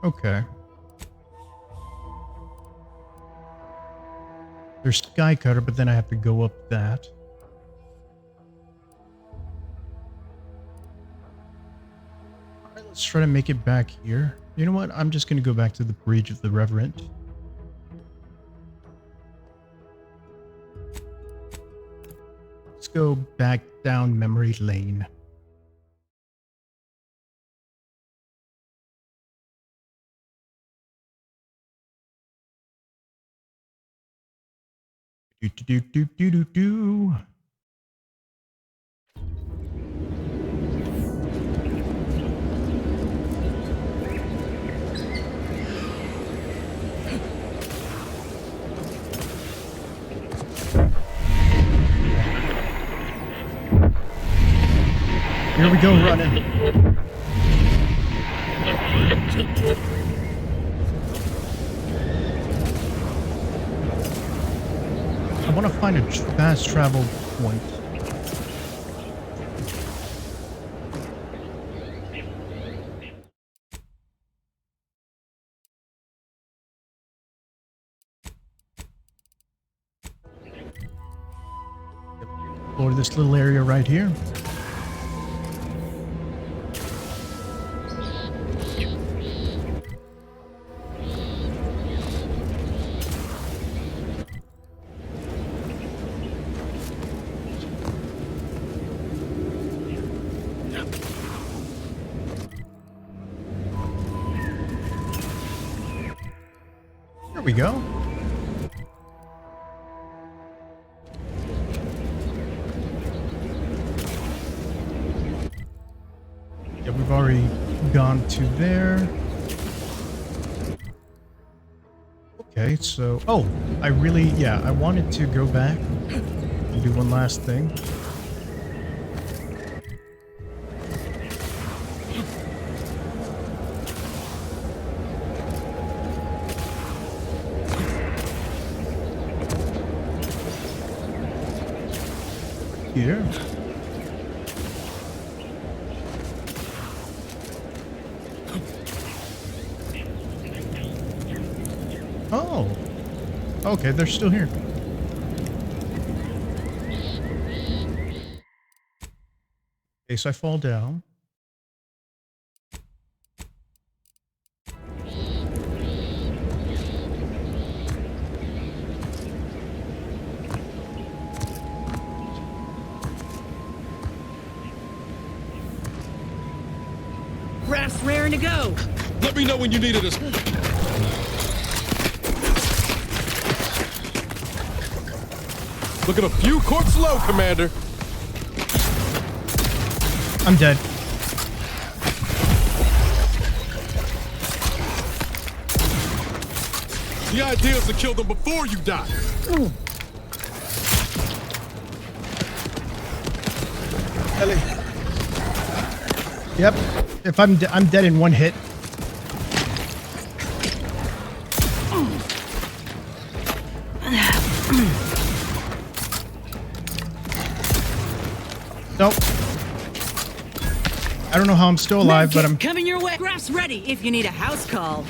Okay. There's Sky Cutter, but then I have to go up that. Alright, let's try to make it back here. You know what? I'm just going to go back to the Bridge of the Reverend. Let's go back down memory lane. Do. Here we go, running. I want to find a fast travel point. Explore this little area right here. There we go. Yeah, we've already gone to there. Okay, so... Oh, I wanted to go back and do one last thing. Here. Oh. Okay, they're still here. Okay, so I fall down. Raft's raring to go. Let me know when you needed us. Looking a few corpse low, Commander. I'm dead. The idea is to kill them before you die. Ellie. Yep. If I'm dead in one hit. Nope. I don't know how I'm still alive, but I'm... Coming your way. Graph's ready if you need a house call.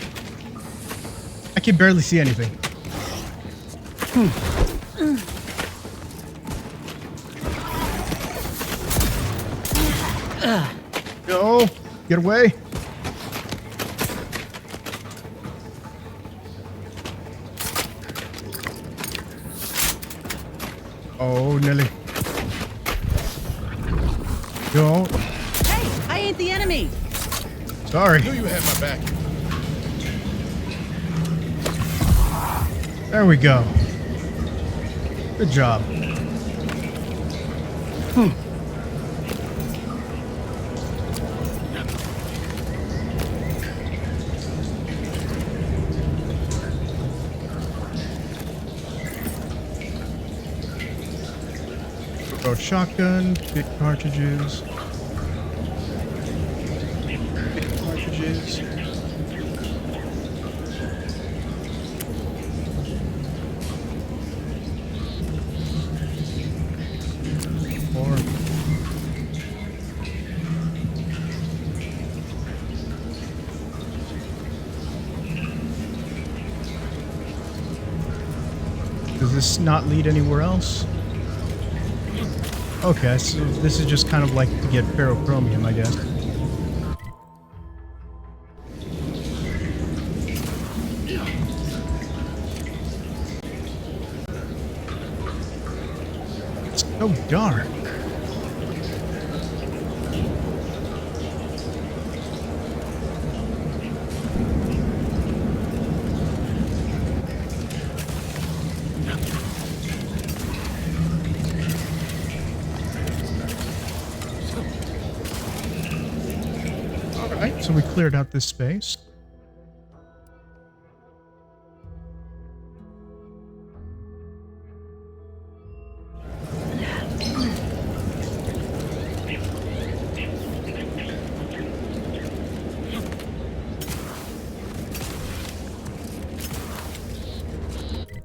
I can barely see anything. Go. Get away. Oh, Nelly. Go. Hey, I ain't the enemy. Sorry. I knew you had my back. There we go. Good job. Throw shotgun, big cartridges. Big cartridges. More. Does this not lead anywhere else? Okay, so this is just kind of like to get ferrochromium, I guess. It's so dark. Alright, so we cleared out this space.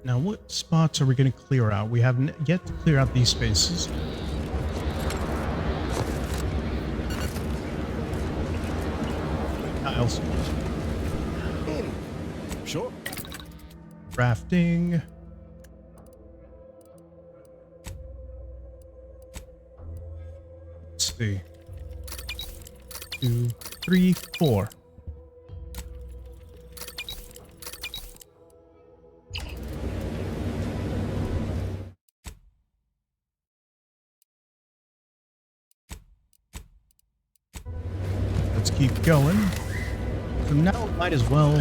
Now, what spots are we going to clear out? We haven't yet to clear out these spaces. Tiles. Sure. Crafting. Let's see. 2, 3, 4. Let's keep going. So now we might as well.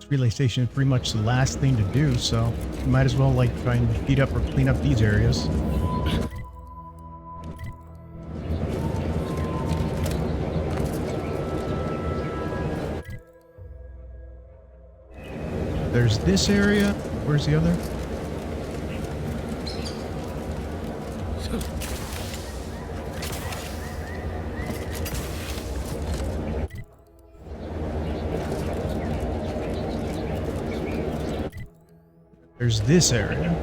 Relay station is pretty much the last thing to do, so we might as well like try and speed up or clean up these areas. There's this area. Where's the other? There's this area.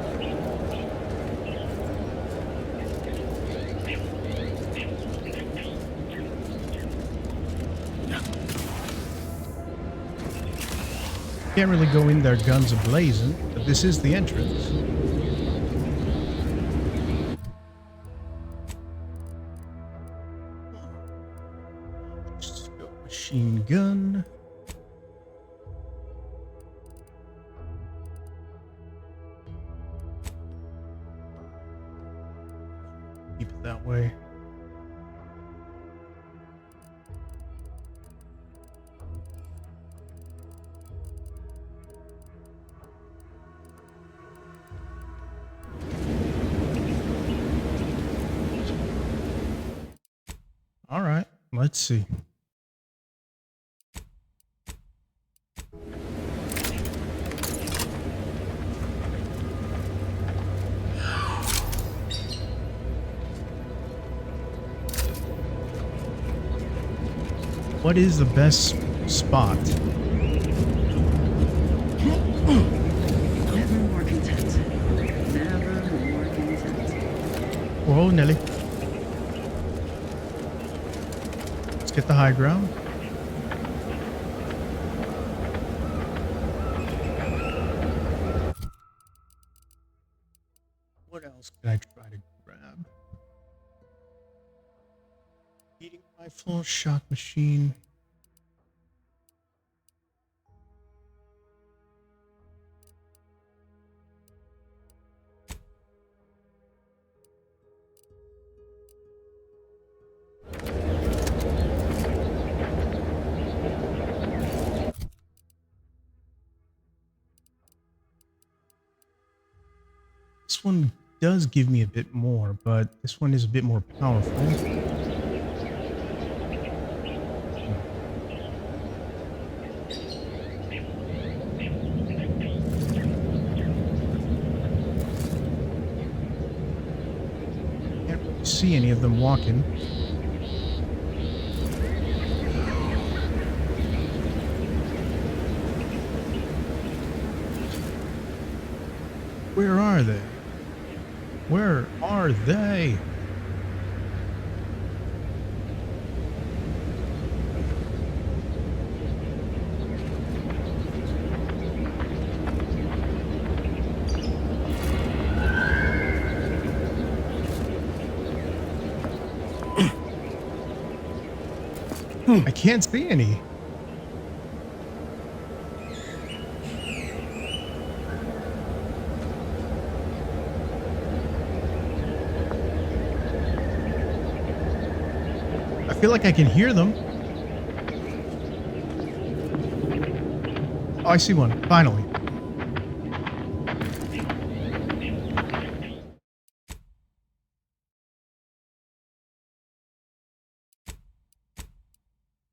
Can't really go in there guns a-blazing, but this is the entrance. Just go machine gun. Keep it that way. All right, let's see. What is the best spot? Never more content. Never more content. Whoa, Nelly. Let's get the high ground. What else can I try to grab? Heating rifle, shot machine. This one does give me a bit more, but this one is a bit more powerful. Can't really see any of them walking. Where are they? Where are they? I can't see any. I feel like I can hear them. Oh, I see one. Finally.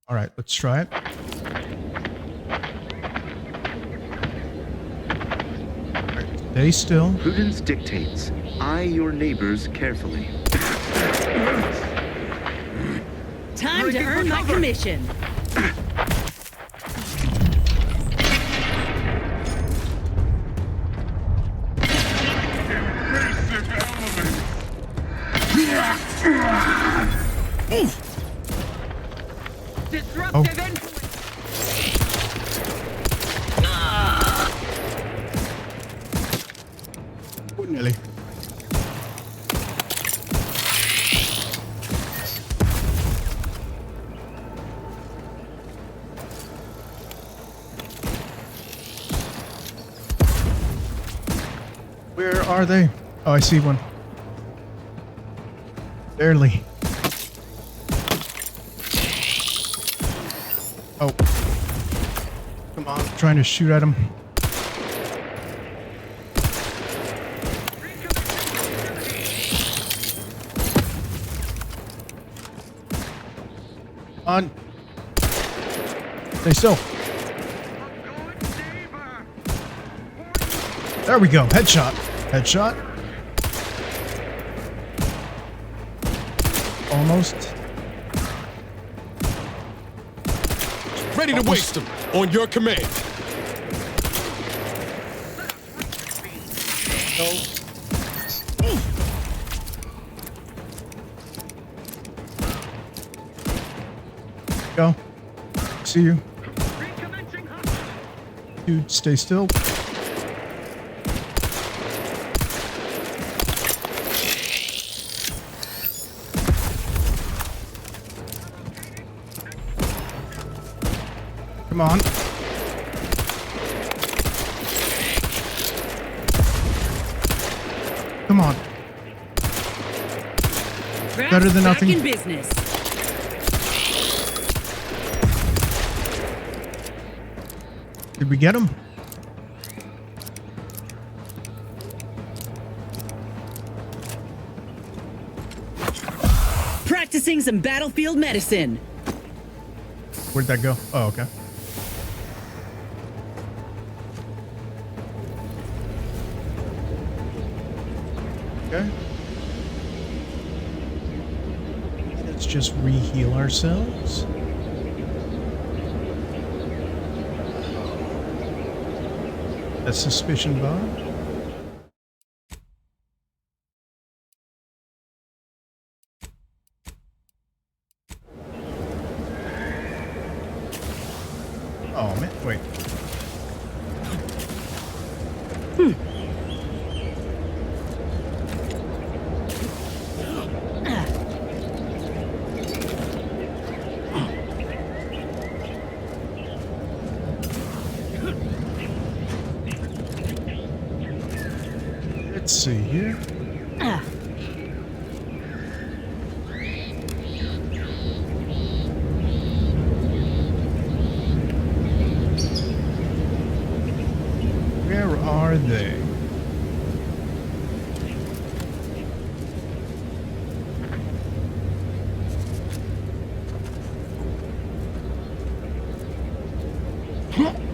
All right, let's try it. All right, stay still. Prudence dictates, eye your neighbors carefully. Time to earn my commission. Disruptive Oh, Nelly. Where are they? Oh, I see one. Barely. Oh. Come on, I'm trying to shoot at him. On. Stay still. There we go. Headshot. Headshot. Almost. Ready to waste them. On your command. Go. See you. Dude, stay still. Come on. Come on. Better than nothing. Back in business. Did we get him? Practicing some battlefield medicine. Where'd that go? Oh, okay. Okay. Let's just re-heal ourselves. A suspicion bomb. Oh man, wait. Let's see here. Where are they?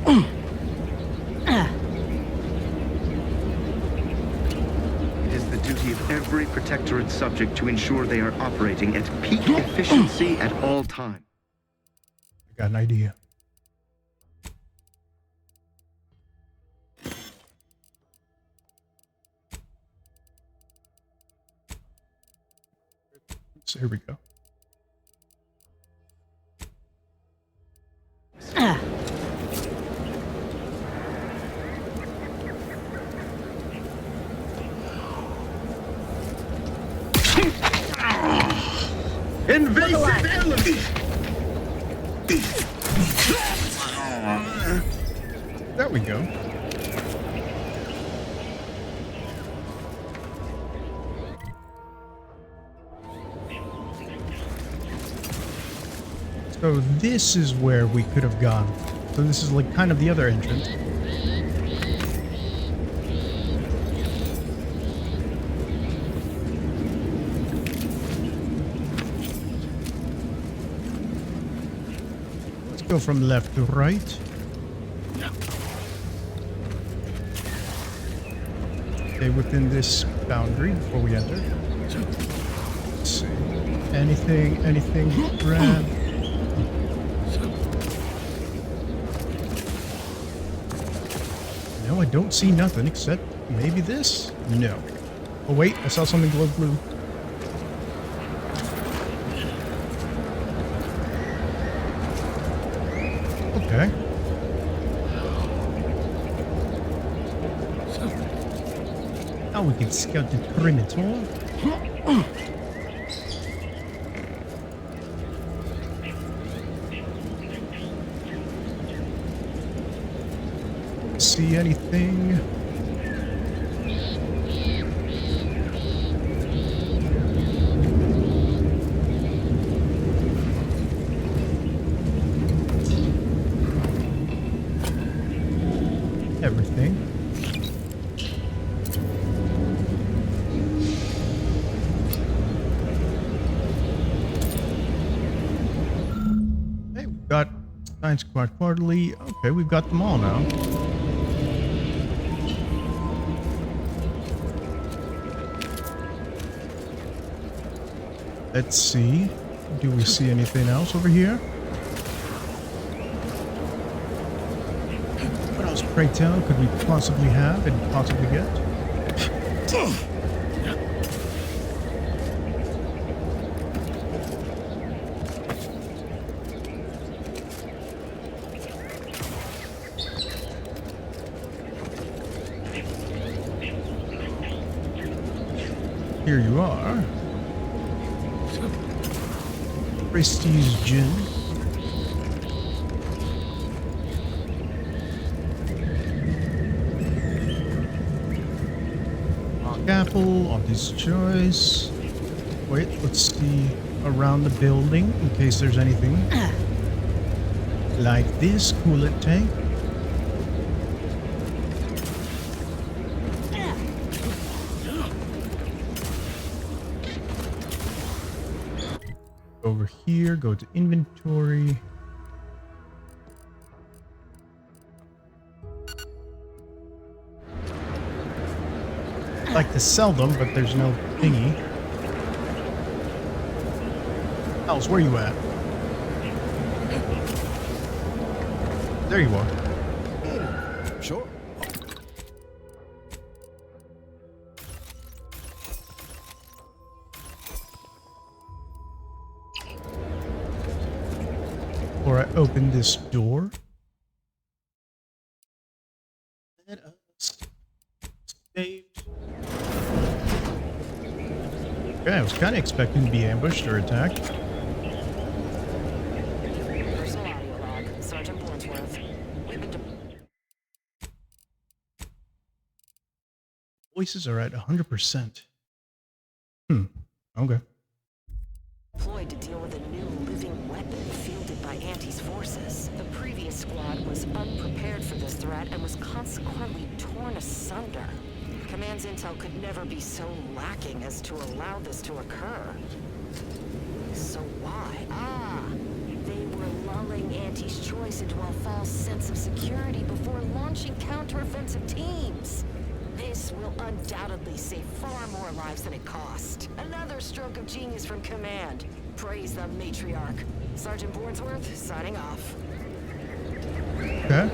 It is the duty of every Protectorate subject to ensure they are operating at peak efficiency at all times. I got an idea. So here we go. Invasive enemy! There we go. So this is where we could have gone. So this is like kind of the other entrance. Let's go from left to right. Stay within this boundary before we enter. Let's see. Anything grab. No, I don't see nothing except maybe this? No. Oh wait, I saw something glow blue. Okay. Now we can scout the perimeter. See anything? Everything. Hey, we've got Science Squad Quarterly. Okay, we've got them all now. Let's see. Do we see anything else over here? What else, pray tell, could we possibly have and possibly get? Here you are. Prestige Gin. Rock Apple, Auntie's Choice. Wait, let's see around the building in case there's anything like this coolant tank. Over here, go to inventory. I'd like to sell them, but there's no thingy. Alice, where you at? There you are. Sure. Before I open this door. Let us save. Okay, I was kind of expecting to be ambushed or attacked. Personal audio log, Sergeant Bluntsworth. We've been Voices are at 100%. Okay. deployed to deal with a new living weapon fielded by Auntie's forces. The previous squad was unprepared for this threat and was consequently torn asunder. Command's intel could never be so lacking as to allow this to occur. So why? They were lulling Auntie's Choice into a false sense of security launching counteroffensive teams. This will undoubtedly save far more lives than it cost. Another stroke of genius from Command. Praise the matriarch. Sergeant Boardsworth, signing off. Okay.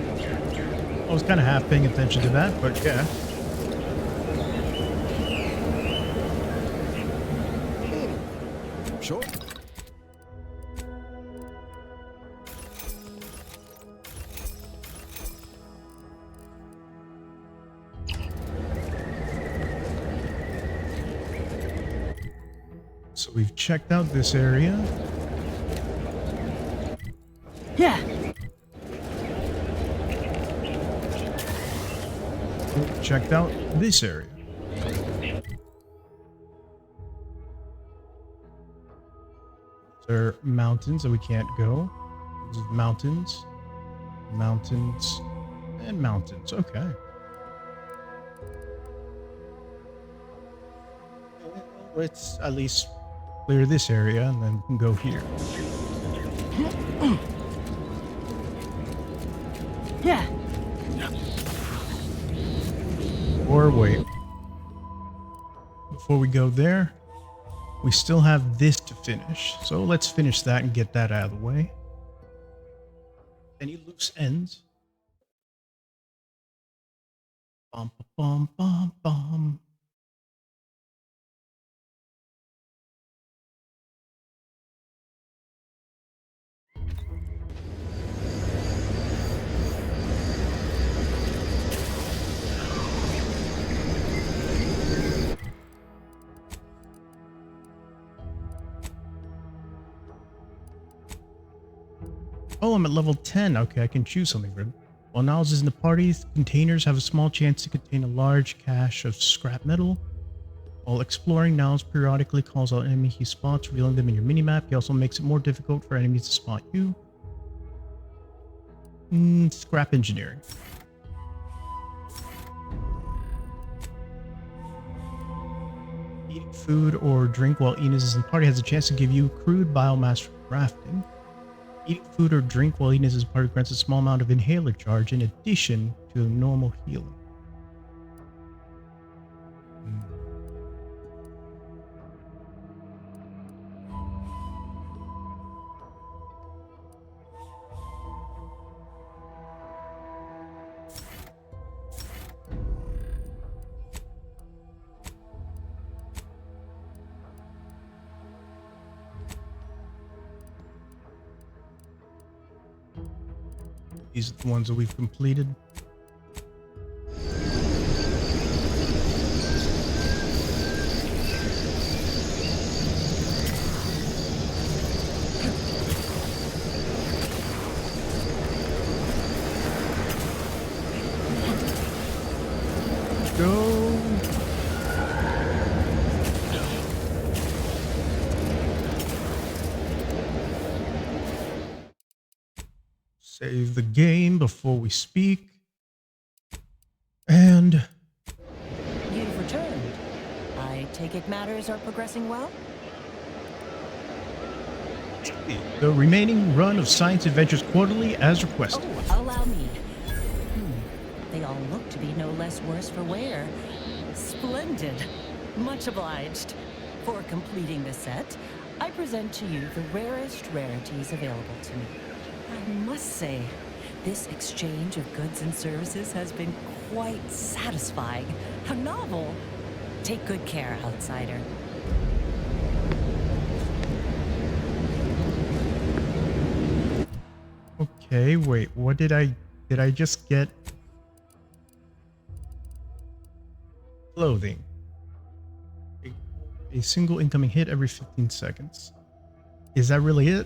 I was kind of half paying attention to that, but yeah. Sure. So we've checked out this area. Yeah. We've checked out this area. There are mountains that we can't go. There's mountains, mountains, and mountains. Okay. Let's at least clear this area and then we can go here. Yeah. Or wait. Before we go there, we still have this to finish. So let's finish that and get that out of the way. Any loose ends? Bum, bum, bum, bum. Oh, I'm at level 10. Okay, I can choose something good. While Niles is in the party, containers have a small chance to contain a large cache of scrap metal. While exploring, Niles periodically calls out enemy he spots, revealing them in your minimap. He also makes it more difficult for enemies to spot you. Scrap engineering. Eating food or drink while Enos is in the party has a chance to give you crude biomass for crafting. Eating food or drink while Enos is part grants a small amount of inhaler charge in addition to normal healing. These are the ones that we've completed. Go. Save the game before we speak. And You've returned. I take it matters are progressing well? the remaining run of Science Adventures Quarterly as requested. Oh, allow me. They all look to be no less worse for wear. Splendid. Much obliged. For completing the set, I present to you the rarest rarities available to me. I must say, this exchange of goods and services has been quite satisfying. How novel. Take good care, outsider. Okay, wait, what did I just get? Clothing. A single incoming hit every 15 seconds. Is that really it?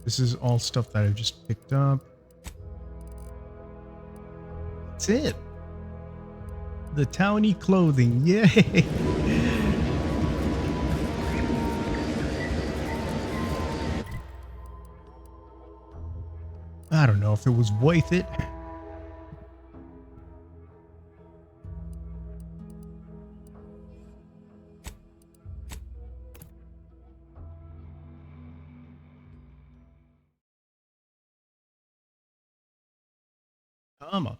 This is all stuff that I just picked up. That's it. The towny clothing. Yay! I don't know if it was worth it. Come on.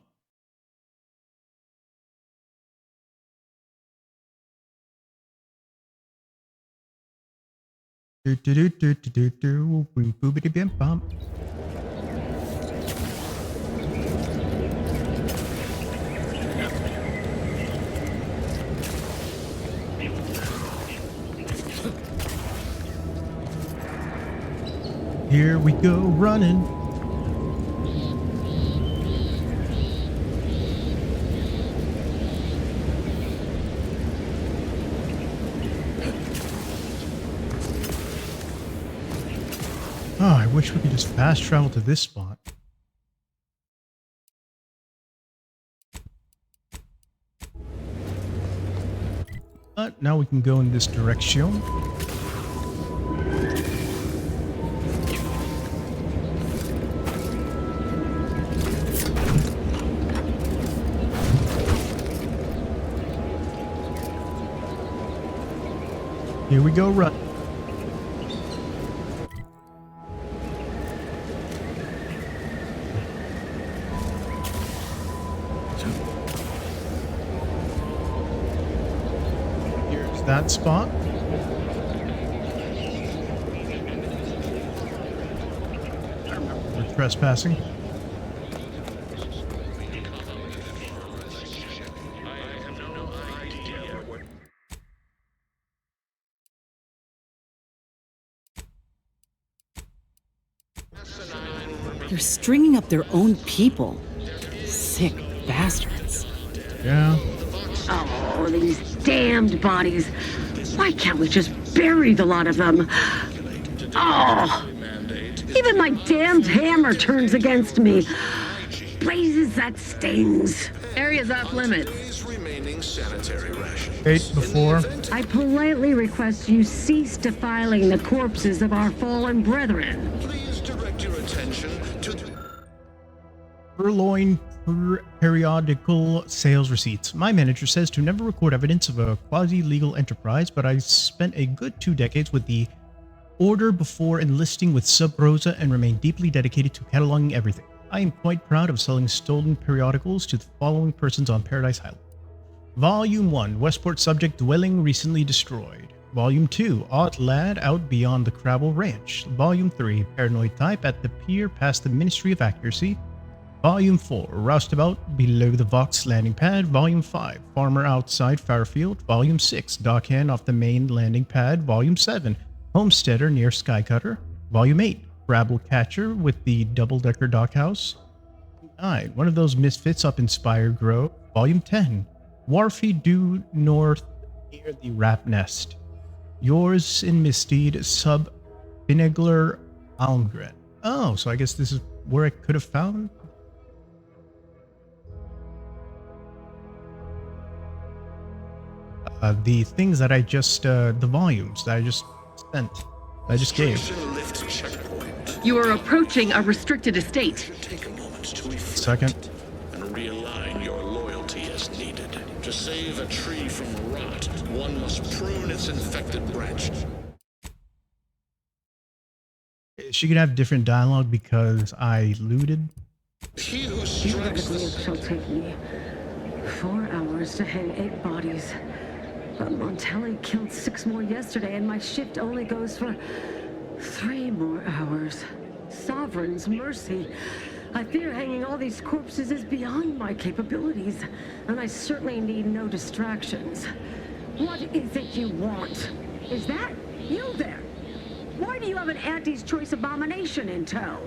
Do do do do do do do. Boom boobity bim bum. Here we go running. Oh, I wish we could just fast travel to this spot. But now we can go in this direction. Here we go, run. Here's that spot. We're trespassing. They're stringing up their own people. Sick bastards. Yeah. Oh, these damned bodies. Why can't we just bury the lot of them? Oh, even my damned hammer turns against me. Blazes, that stings. Area's off limits. 8 before. I politely request you cease defiling the corpses of our fallen brethren. Please direct your attention to Purloin periodical sales receipts. My manager says to never record evidence of a quasi-legal enterprise, but I spent a good 2 decades with the Order before enlisting with Sub Rosa and remain deeply dedicated to cataloging everything. I am quite proud of selling stolen periodicals to the following persons on Paradise Island. Volume 1, Westport Subject Dwelling recently destroyed. Volume 2, Odd Lad out beyond the Crabble Ranch. Volume 3, Paranoid Type at the pier past the Ministry of Accuracy. Volume 4, Roustabout below the Vox landing pad. Volume 5, Farmer outside Fairfield. Volume 6, Dockhand off the main landing pad. Volume 7, Homesteader near Skycutter. Volume 8, Rabble Catcher with the double-decker dockhouse. 9, one of those misfits up in Spire Grove. Volume 10, Wharfy due north near the Rat Nest. Yours in Misdeed, Sub Binegler Almgren. Oh, so I guess this is where I could have found. The things that I just, the volumes that I just sent, that I just gave. You are approaching a restricted estate. take a moment to Second. and realign your loyalty as needed. To save a tree from rot, one must prune its infected branch. She could have different dialogue because I looted. He who Theoretically, it shall take me 4 hours to hang 8 bodies. But Montelli killed 6 more yesterday, and my shift only goes for 3 more hours. Sovereign's mercy. I fear hanging all these corpses is beyond my capabilities, and I certainly need no distractions. What is it you want? Is that you there? Why do you have an Auntie's Choice abomination in tow?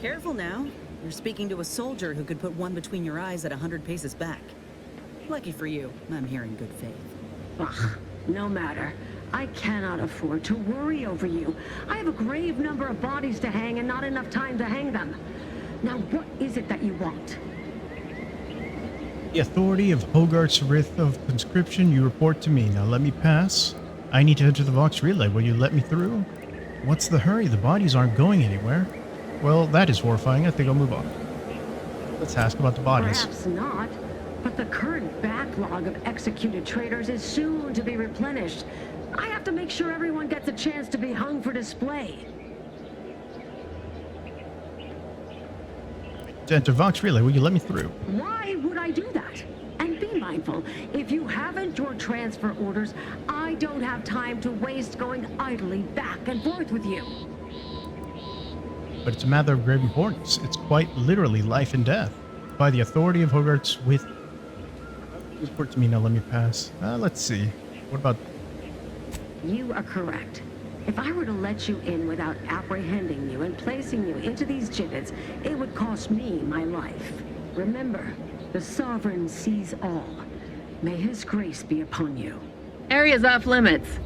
Careful now. You're speaking to a soldier who could put one between your eyes at 100 paces back. Lucky for you, I'm here in good faith. Ugh, no matter. I cannot afford to worry over you. I have a grave number of bodies to hang and not enough time to hang them. Now, what is it that you want? The authority of Hogarth's writ of conscription, you report to me. Now let me pass. I need to enter the Vox Relay. Will you let me through? What's the hurry? The bodies aren't going anywhere. Well, that is horrifying. I think I'll move on. Let's ask about the bodies. Perhaps not, but the current backlog of executed traitors is soon to be replenished. I have to make sure everyone gets a chance to be hung for display. to enter Vox Relay. Will you let me through? Why would I do that? And be mindful, if you haven't your transfer orders, I don't have time to waste going idly back and forth with you. But it's a matter of grave importance. It's quite literally life and death. By the authority of Hogarth's with... Report to me now, let me pass. Let's see. What about... You are correct. If I were to let you in without apprehending you and placing you into these gibbets, it would cost me my life. Remember, the Sovereign sees all. May his grace be upon you. Area's off limits.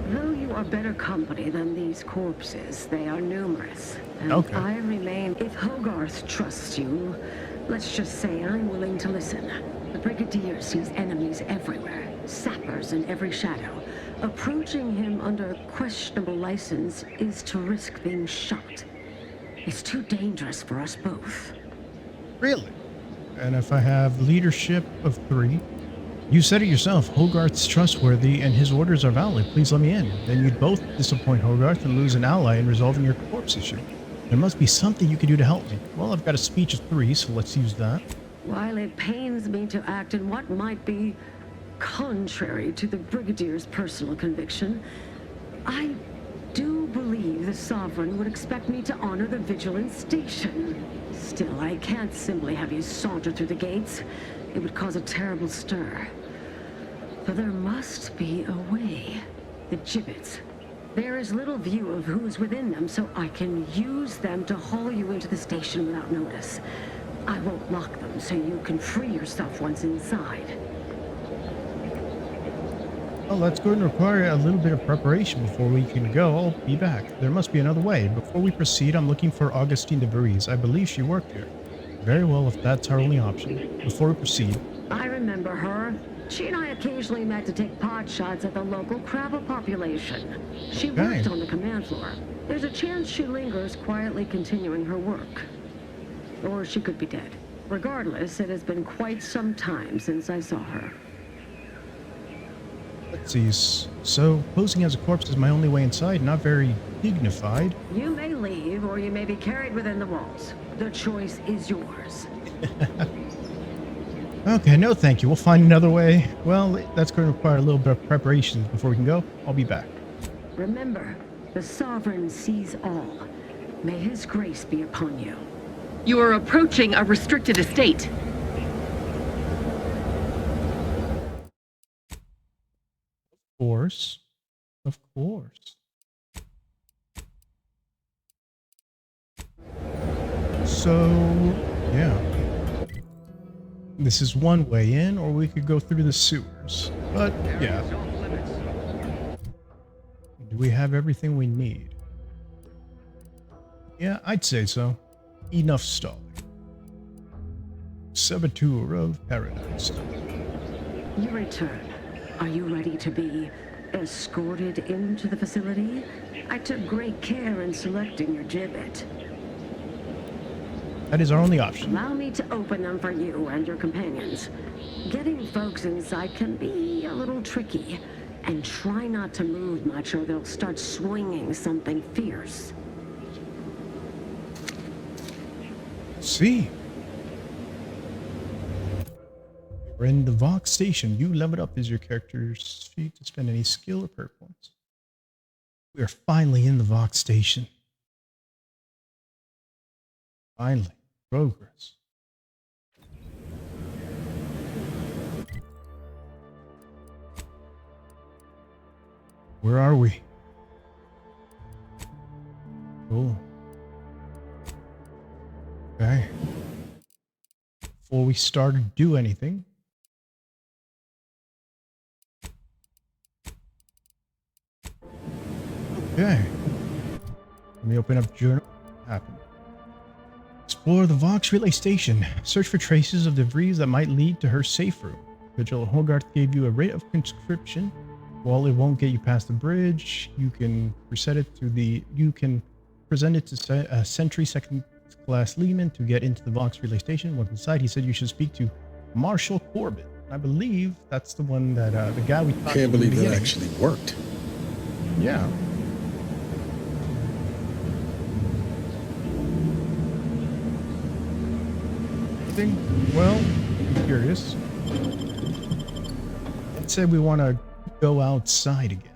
Though you are better company than these corpses, they are numerous. And Okay. I remain... If Hogarth trusts you, let's just say I'm willing to listen. The Brigadier sees enemies everywhere, sappers in every shadow. Approaching him under questionable license is to risk being shot. It's too dangerous for us both. Really? And if I have leadership of 3? You said it yourself, Hogarth's trustworthy and his orders are valid. Please let me in. Then you'd both disappoint Hogarth and lose an ally in resolving your corpse issue. There must be something you can do to help me. Well, I've got a speech of 3, so let's use that. While it pains me to act in what might be contrary to the Brigadier's personal conviction, I do believe the Sovereign would expect me to honor the Vigilance Station. Still, I can't simply have you saunter through the gates. It would cause a terrible stir. But there must be a way. The gibbets. There is little view of who's within them, so I can use them to haul you into the station without notice. I won't lock them, so you can free yourself once inside. Well, that's going to require a little bit of preparation before we can go. I'll be back. There must be another way. Before we proceed, I'm looking for Augustine de Vries. I believe she worked here. Very well, if that's our only option. Before we proceed... I remember her. She and I occasionally met to take pot shots at the local Crabble population. She worked on the command floor. There's a chance she lingers, quietly continuing her work. Or she could be dead. Regardless, it has been quite some time since I saw her. Let's see. So, posing as a corpse is my only way inside. Not very dignified. You may leave, or you may be carried within the walls. The choice is yours. Okay, no thank you. We'll find another way. Well, that's going to require a little bit of preparation before we can go. I'll be back. Remember, the Sovereign sees all. May his grace be upon you. You are approaching a restricted estate. Of course. So, yeah. This is one way in, or we could go through the sewers. But, yeah. Do we have everything we need? Yeah, I'd say so. Enough stalling. Saboteur of Paradise. You return. Are you ready to be escorted into the facility? I took great care in selecting your gibbet. That is our only option. Allow me to open them for you and your companions. Getting folks inside can be a little tricky. And try not to move much or they'll start swinging something fierce. See. We're in the Vox station. You leveled up as your character's feat to spend any skill or perk points. We are finally in the Vox station. Finally. Progress. Where are we? Cool. Okay. Before we start to do anything, okay. Let me open up journal. What happened? Explore the Vox Relay Station. Search for traces of debris that might lead to her safe room. Vigil Hogarth gave you a writ of conscription. While it won't get you past the bridge, you can present it to Sentry Second Class Lehman to get into the Vox Relay Station. Once inside, he said you should speak to Marshal Corbett. I believe that's the one that the guy we talked to. Can't believe that actually worked. Yeah. anything? Well, I'm curious. Let's say we want to go outside again.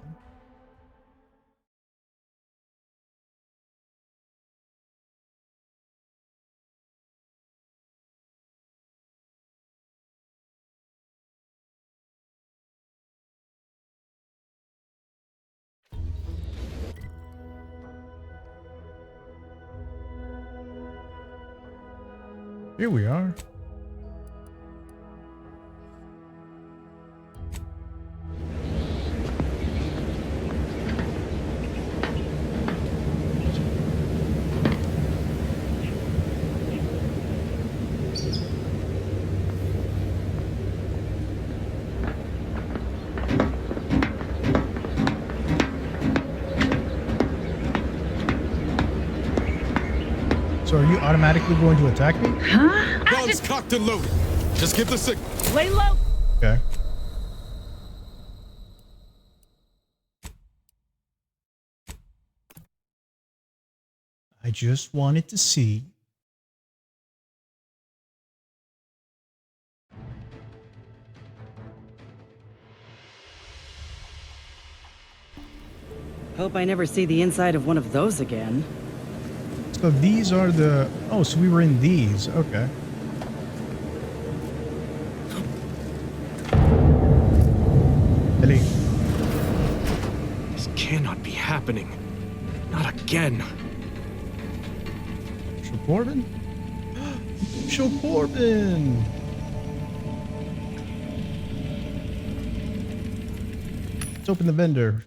Here we are. So are you automatically going to attack me? Huh? Guns cocked and loaded. Just give the signal. Lay low. Okay. I just wanted to see. Hope I never see the inside of one of those again. So these are the... Oh, so we were in these. Okay. Ellie. This cannot be happening. Not again. Corbin? Corbin! Let's open the vendor.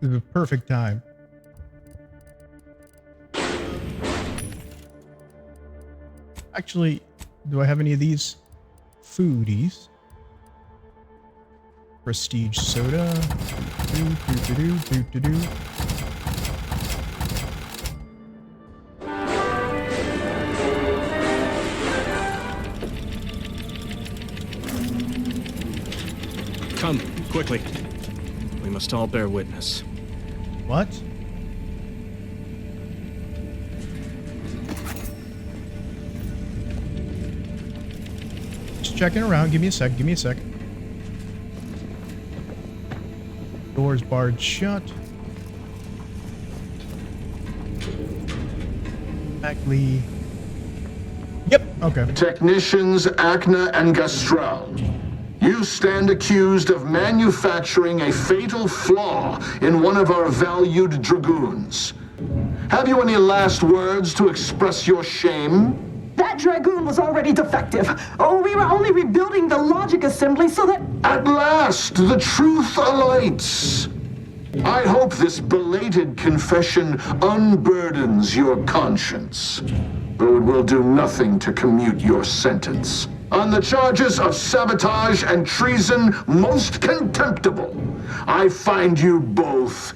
This is the perfect time. Actually, do I have any of these foodies? Prestige soda. Come, quickly. We must all bear witness. What? Just checking around. Give me a sec. Give me a sec. Doors barred shut. Exactly. Yep. Okay. Technicians Acna and Gastrell. You stand accused of manufacturing a fatal flaw in one of our valued dragoons. Have you any last words to express your shame? That dragoon was already defective. Oh, we were only rebuilding the logic assembly so that... At last, the truth alights. I hope this belated confession unburdens your conscience, though it will do nothing to commute your sentence. On the charges of sabotage and treason most contemptible, I find you both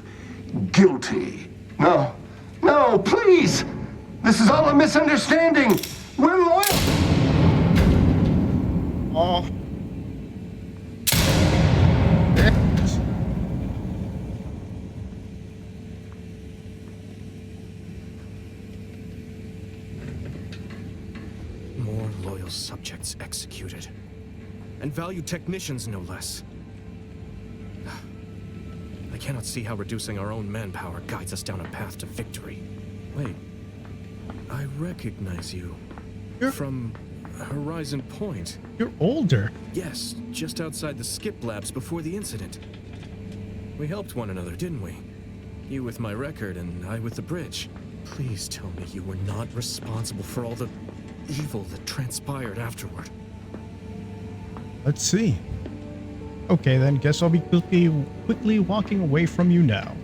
guilty. No. No, please! This is all a misunderstanding! We're loyal! Oh. More loyal subjects executed. And valued technicians, no less. I cannot see how reducing our own manpower guides us down a path to victory. Wait. I recognize you. You're from Horizon Point. You're older. Yes, just outside the skip labs before the incident. We helped one another, didn't we? You with my record and I with the bridge. Please tell me you were not responsible for all the evil that transpired afterward. Let's see. Okay, then guess I'll be quickly walking away from you now.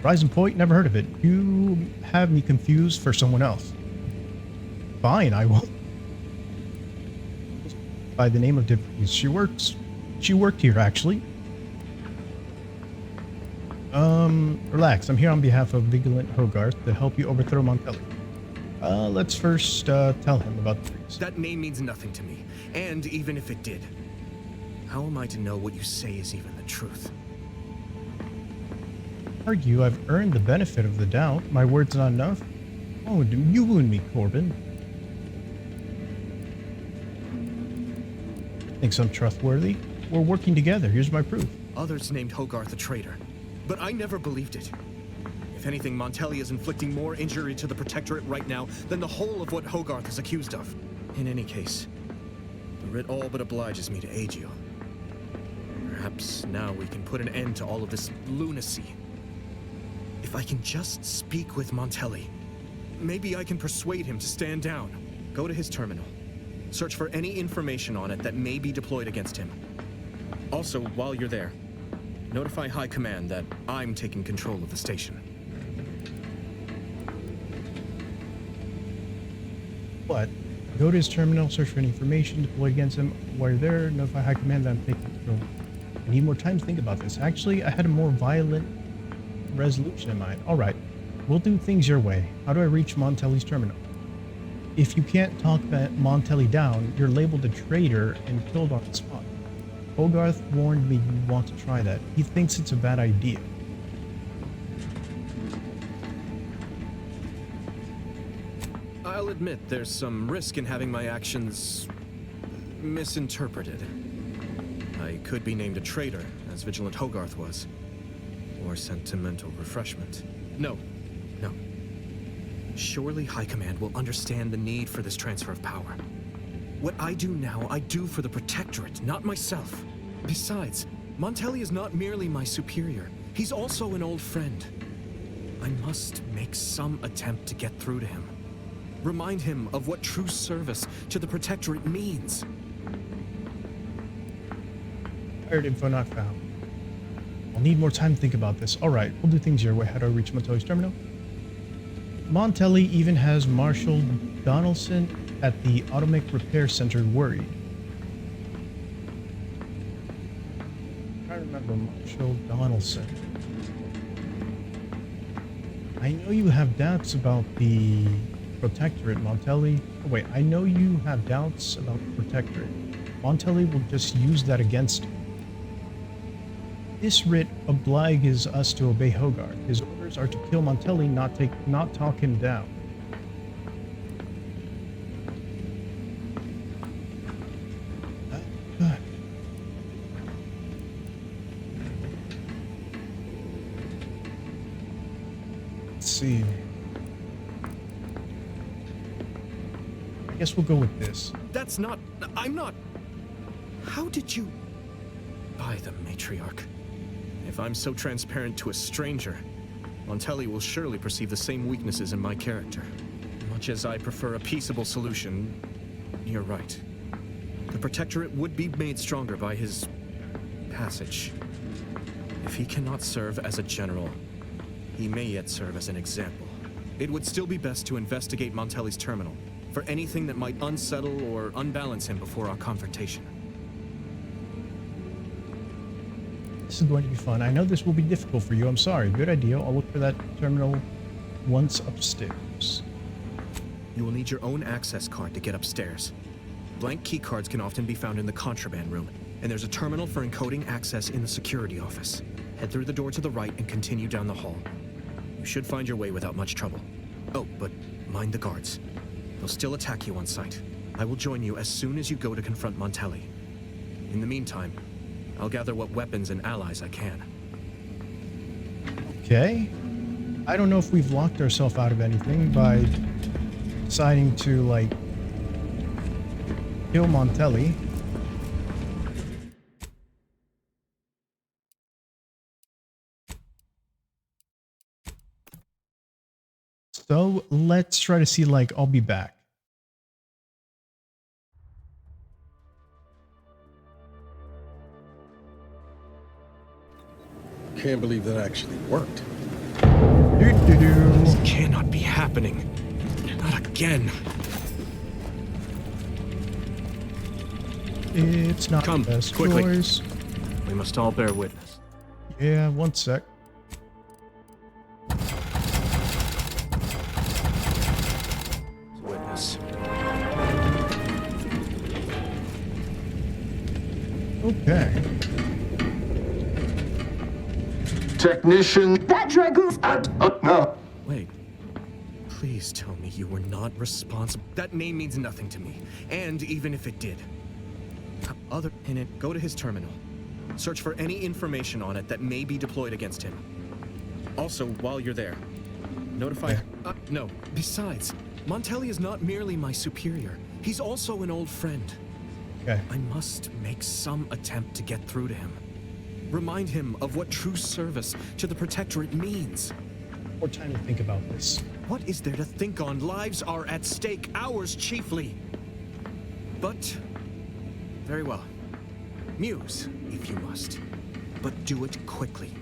Horizon Point, never heard of it. You have me confused for someone else. Fine, I will. By the name of DeVries. She worked here, actually. Relax. I'm here on behalf of Vigilant Hogarth to help you overthrow Montelli. Let's first tell him about the trees. That name means nothing to me. And even if it did, how am I to know what you say is even the truth? Argue I've earned the benefit of the doubt. My word's not enough. Oh, you wound me, Corbin. Thinks I'm trustworthy? We're working together. Here's my proof. Others named Hogarth a traitor, but I never believed it. If anything, Montelli is inflicting more injury to the Protectorate right now than the whole of what Hogarth is accused of. In any case, the writ all but obliges me to aid you. Perhaps now we can put an end to all of this lunacy. If I can just speak with Montelli, maybe I can persuade him to stand down. Go to his terminal. Search for any information on it that may be deployed against him. Also, while you're there, notify High Command that I'm taking control of the station. What? Go to his terminal, search for any information deployed against him. While you're there, notify High Command that I'm taking control. I need more time to think about this. Actually, I had a more violent resolution in mind. All right, we'll do things your way. How do I reach Montelli's terminal? If you can't talk Montelli down, you're labeled a traitor and killed on the spot. Hogarth warned me you want to try that. He thinks it's a bad idea. I'll admit there's some risk in having my actions misinterpreted. I could be named a traitor, as Vigilant Hogarth was. Or sentimental refreshment. No. Surely High Command will understand the need for this transfer of power. What I do now, I do for the Protectorate, not myself. Besides, Montelli is not merely my superior. He's also an old friend. I must make some attempt to get through to him. Remind him of what true service to the Protectorate means. Pirate info not found. I'll need more time to think about this. Alright, we'll do things your way. How do I reach Montelli's terminal? Montelli even has Marshal Donaldson at the Automic Repair Center worried. I'm trying to remember Marshal Donaldson. I know you have doubts about the Protectorate, Montelli. Oh, wait, I know you have doubts about the Protectorate. Montelli will just use that against you. This writ obliges us to obey Hogarth. His orders are to kill Montelli, not talk him down. Let's see. I guess we'll go with this. That's not... I'm not... How did you... By the Matriarch. If I'm so transparent to a stranger, Montelli will surely perceive the same weaknesses in my character. Much as I prefer a peaceable solution, you're right. The Protectorate would be made stronger by his passage. If he cannot serve as a general, he may yet serve as an example. It would still be best to investigate Montelli's terminal for anything that might unsettle or unbalance him before our confrontation. This is going to be fun. I know this will be difficult for you. I'm sorry. Good idea. I'll look for that terminal once upstairs. You will need your own access card to get upstairs. Blank key cards can often be found in the contraband room, and there's a terminal for encoding access in the security office. Head through the door to the right and continue down the hall. You should find your way without much trouble. Oh, but mind the guards. They'll still attack you on sight. I will join you as soon as you go to confront Montelli. In the meantime, I'll gather what weapons and allies I can. Okay. I don't know if we've locked ourselves out of anything by deciding to, like, kill Montelli. So let's try to see, like, I'll be back. Can't believe that actually worked. This cannot be happening. Not again. It's not Come, the best quickly. choice. We must all bear witness. Yeah, one sec. Witness. Okay. Technician. That dragoon's no. Wait. Please tell me you were not responsible. That name means nothing to me. And even if it did, Other in it, go to his terminal. Search for any information on it that may be deployed against him. Also, while you're there, notify... no, besides, Montelli is not merely my superior. He's also an old friend. Okay. I must make some attempt to get through to him. Remind him of what true service to the Protectorate means. More time to think about this. What is there to think on? Lives are at stake, ours chiefly. But, very well. Muse, if you must. But do it quickly.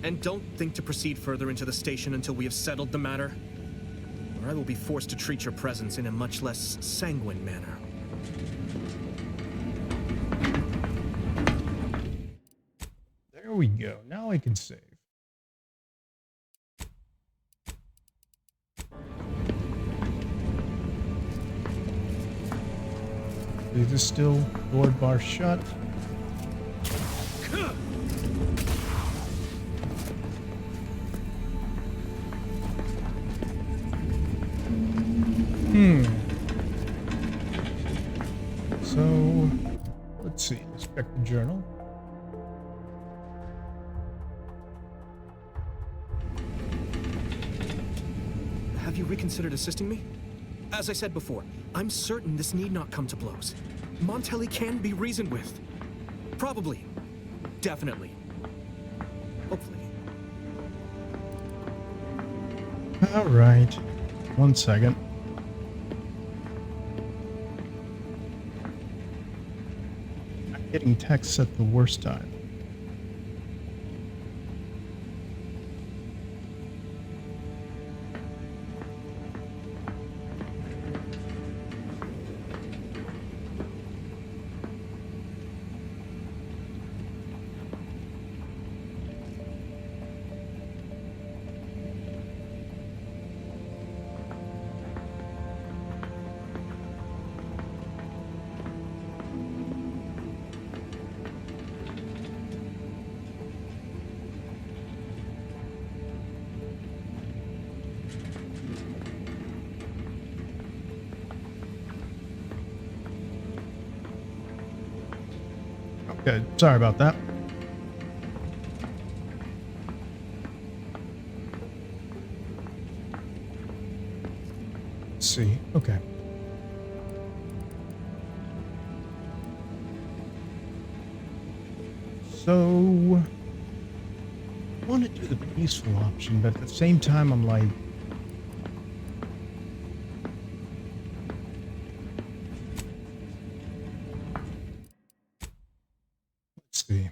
And don't think to proceed further into the station until we have settled the matter, or I will be forced to treat your presence in a much less sanguine manner. There we go. Now I can save. Is this still board bar shut? So, let's see. Let's check the journal. Have you reconsidered assisting me? As I said before, I'm certain this need not come to blows. Montelli can be reasoned with. Probably. Definitely. Hopefully. All right. 1 second. I'm getting texts at the worst time. Okay, sorry about that. Let's see. Okay. So, I want to do the peaceful option, but at the same time, I'm like, let's see.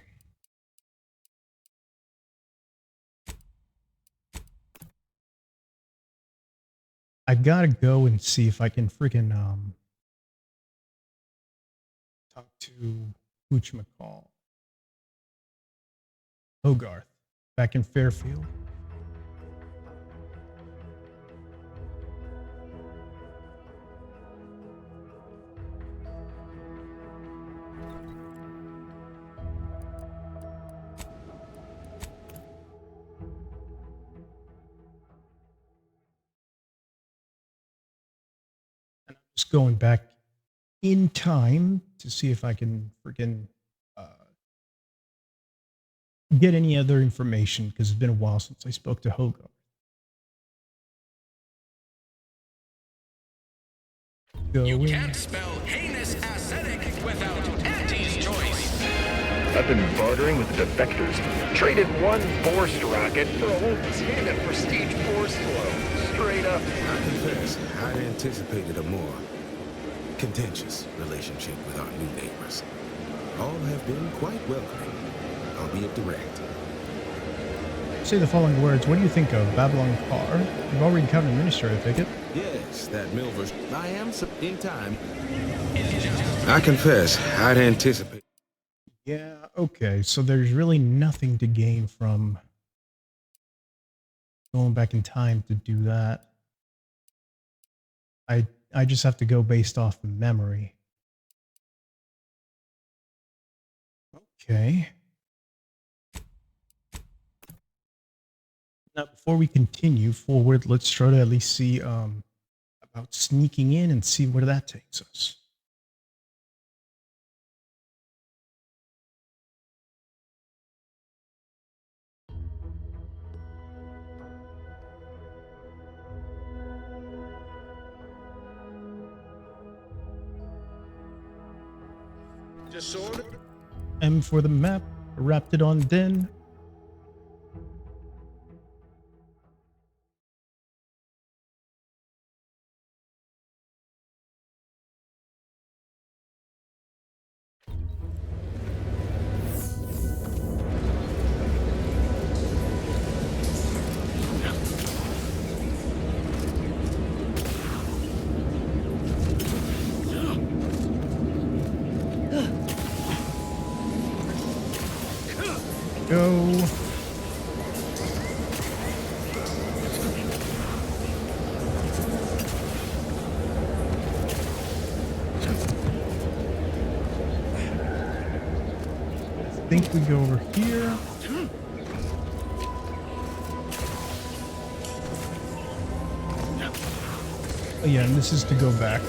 I gotta go and see if I can freaking talk to whatchamacall. Hogarth, back in Fairfield. And I'm just going back in time to see if I can freaking get any other information, because it's been a while since I spoke to Hogarth. You can't spell heinous ascetic without Auntie's choice. I've been bartering with the defectors. Traded one Force rocket for a whole 10 of prestige Force flow. Straight up. I confess, I'd anticipated a more contentious relationship with our new neighbors. All have been quite welcoming, albeit direct. Say the following words. What do you think of Babylon Carr? You've already come to minister, I take it? Yes, that Milvers. I am in time. I confess, I'd anticipate. Yeah, okay. So there's really nothing to gain from going back in time to do that. I just have to go based off the memory. Okay. Now, before we continue forward, let's try to at least see about sneaking in and see where that takes us. Disorder. M for the map. Raptidon Den. Go. I think we go over here. Oh yeah, and this is to go back.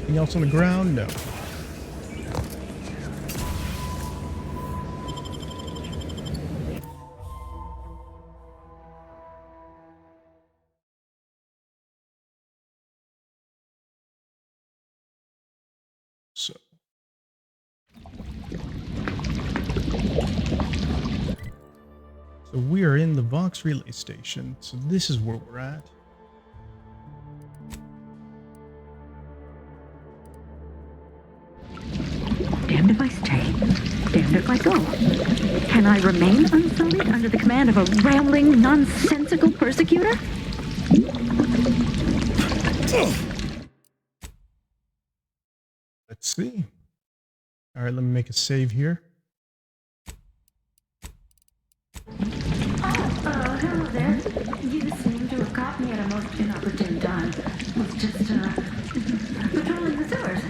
Anything else on the ground? No. So we are in the Vox relay station. So this is where we're at. Damned if I stay, damned if I go. Can I remain unsullied under the command of a rambling, nonsensical persecutor? Let's see. All right, let me make a save here. Hello there. You seem to have caught me at a most inopportune time. Was just, patrolling the sewers,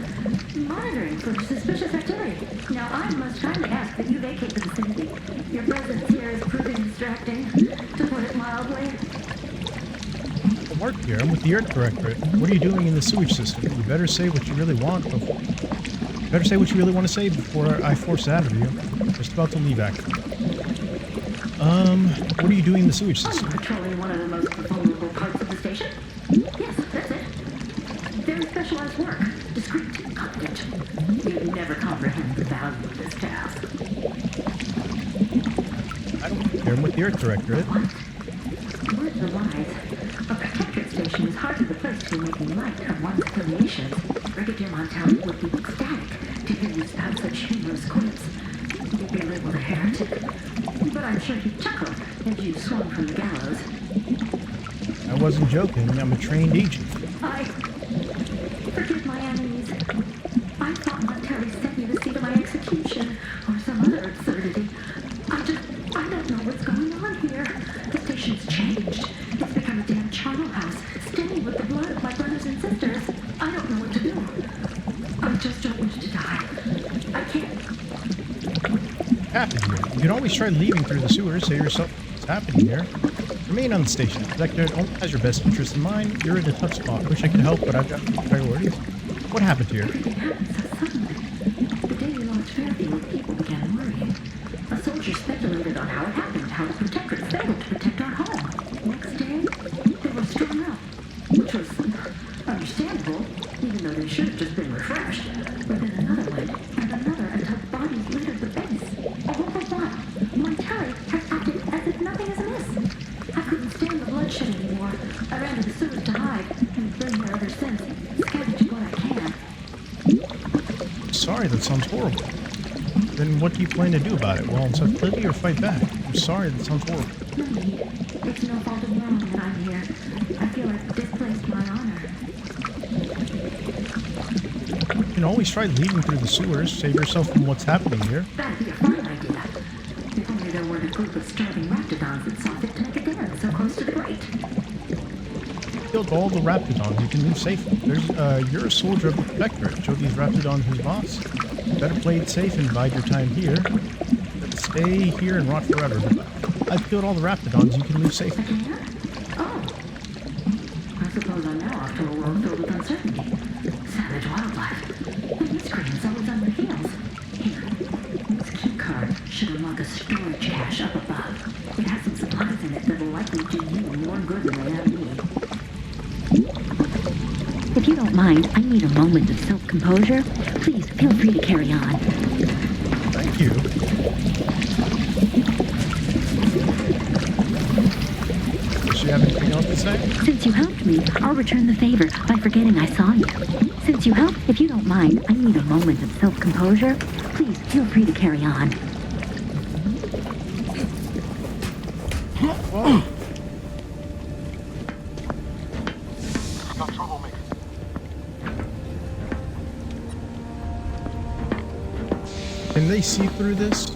monitoring for suspicious activity. Now, I must kindly ask that you vacate the vicinity. Your presence here is proving distracting, to put it mildly. Mark here, I'm with the Earth Directorate. What are you doing in the sewage system? You better say what you really want before... Better say what you really want to say before I force it out of you. Just about to leave, actually. What are you doing in the sewage system? I'm patrolling one of the most vulnerable parts of the station. Yes, that's it. Very specialized work. Discreet, confidential. You'd never comprehend the value of this task. I don't care. I'm with the Earth Directorate. What? Words are wise. A protectorate station is hardly the place to be making light of one's affiliations. Brigadier Montelli would be ecstatic to hear you spout such humorous quips. You'd be labeled a heretic. But I'm sure he'd chuckle as you swung from the gallows. I wasn't joking. I'm a trained agent. Forgive my enemies. I thought Montelli sent me to see to my execution, or some other absurdity. I don't know what's going on here. The station's changed. It's become a damn charnel house, stained with the blood of my brothers and sisters. I don't know what to do. I just don't wish to die. I can't. Happened here. You can always try leaving through the sewers, save yourself what's happening here. Remain on the station. The Protectorate only has your best interest in mind. You're in a tough spot. I wish I could help, but I've got priorities. What happened here? Everything happened so suddenly. The day we lost Fairfield, people began worrying. A soldier speculated on how it happened, how the Protectorate failed to protect our home. Next day, they were strung up, which was understandable, even though they should have just been refreshed. But then another went, and another, until bodies littered the base. All for what? Montelli has acted as if nothing is amiss. I couldn't stand the bloodshed anymore. I ran to the sewers to hide, and have been there ever since, scavenging what I can. Sorry, that sounds horrible. Then what do you plan to do about it? Well, insult Libby or fight back? I'm sorry, that sounds horrible. No need. It's no fault of your own that I'm here. I feel I've displaced my honor. You can always try leaving through the sewers, save yourself from what's happening here. That'd be a fine idea. If only there weren't a group of starving raptidons that saw fit to make a den so close to the grate. Killed all the raptidons. You can leave safely. You're a soldier of the Protectorate. Show these raptidons who's boss. Better play it safe and bide your time here. But stay here and rot forever. But I've killed all the raptidons. You can leave safely. Oh. I suppose I'm now off to a world filled with uncertainty. Savage wildlife. And miscreants always on their heels. Here. This key card. should unlock a storage cache up above. It has some supplies in it that will likely do you more good than they have me. If you don't mind, I need a moment of self-composure. Please feel free to carry on. Thank you. Does she have anything else to say? Since you helped me, I'll return the favor by forgetting I saw you. Since you helped, if you don't mind, I need a moment of self-composure. Please feel free to carry on. Whoa. Can they see through this?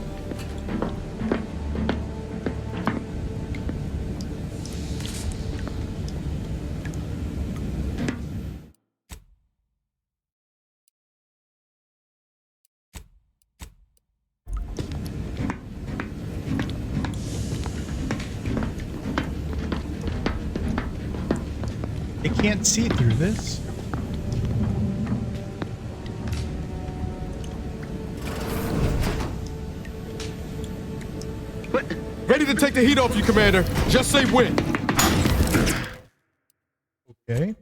They can't see through this. Ready to take the heat off you, Commander. Just say when. Okay.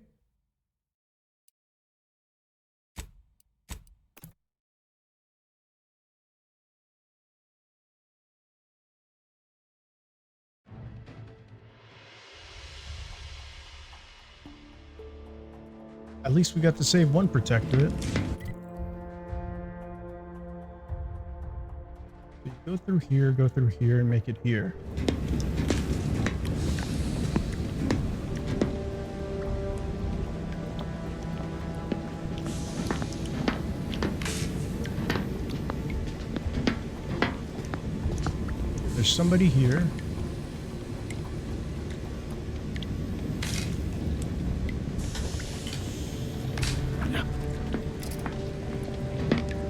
At least we got to save one protectorate. Go through here, and make it here. There's somebody here.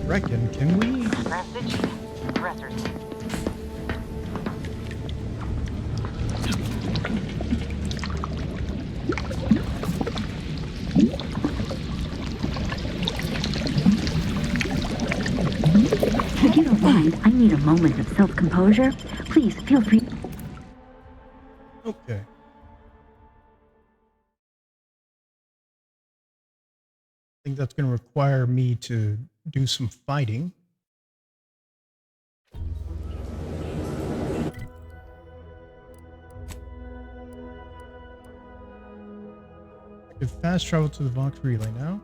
Reckon, can we? Message. Aggressors. If you don't mind, I need a moment of self-composure. Please feel free. Okay. I think that's going to require me to do some fighting. I can fast travel to the Vox relay now.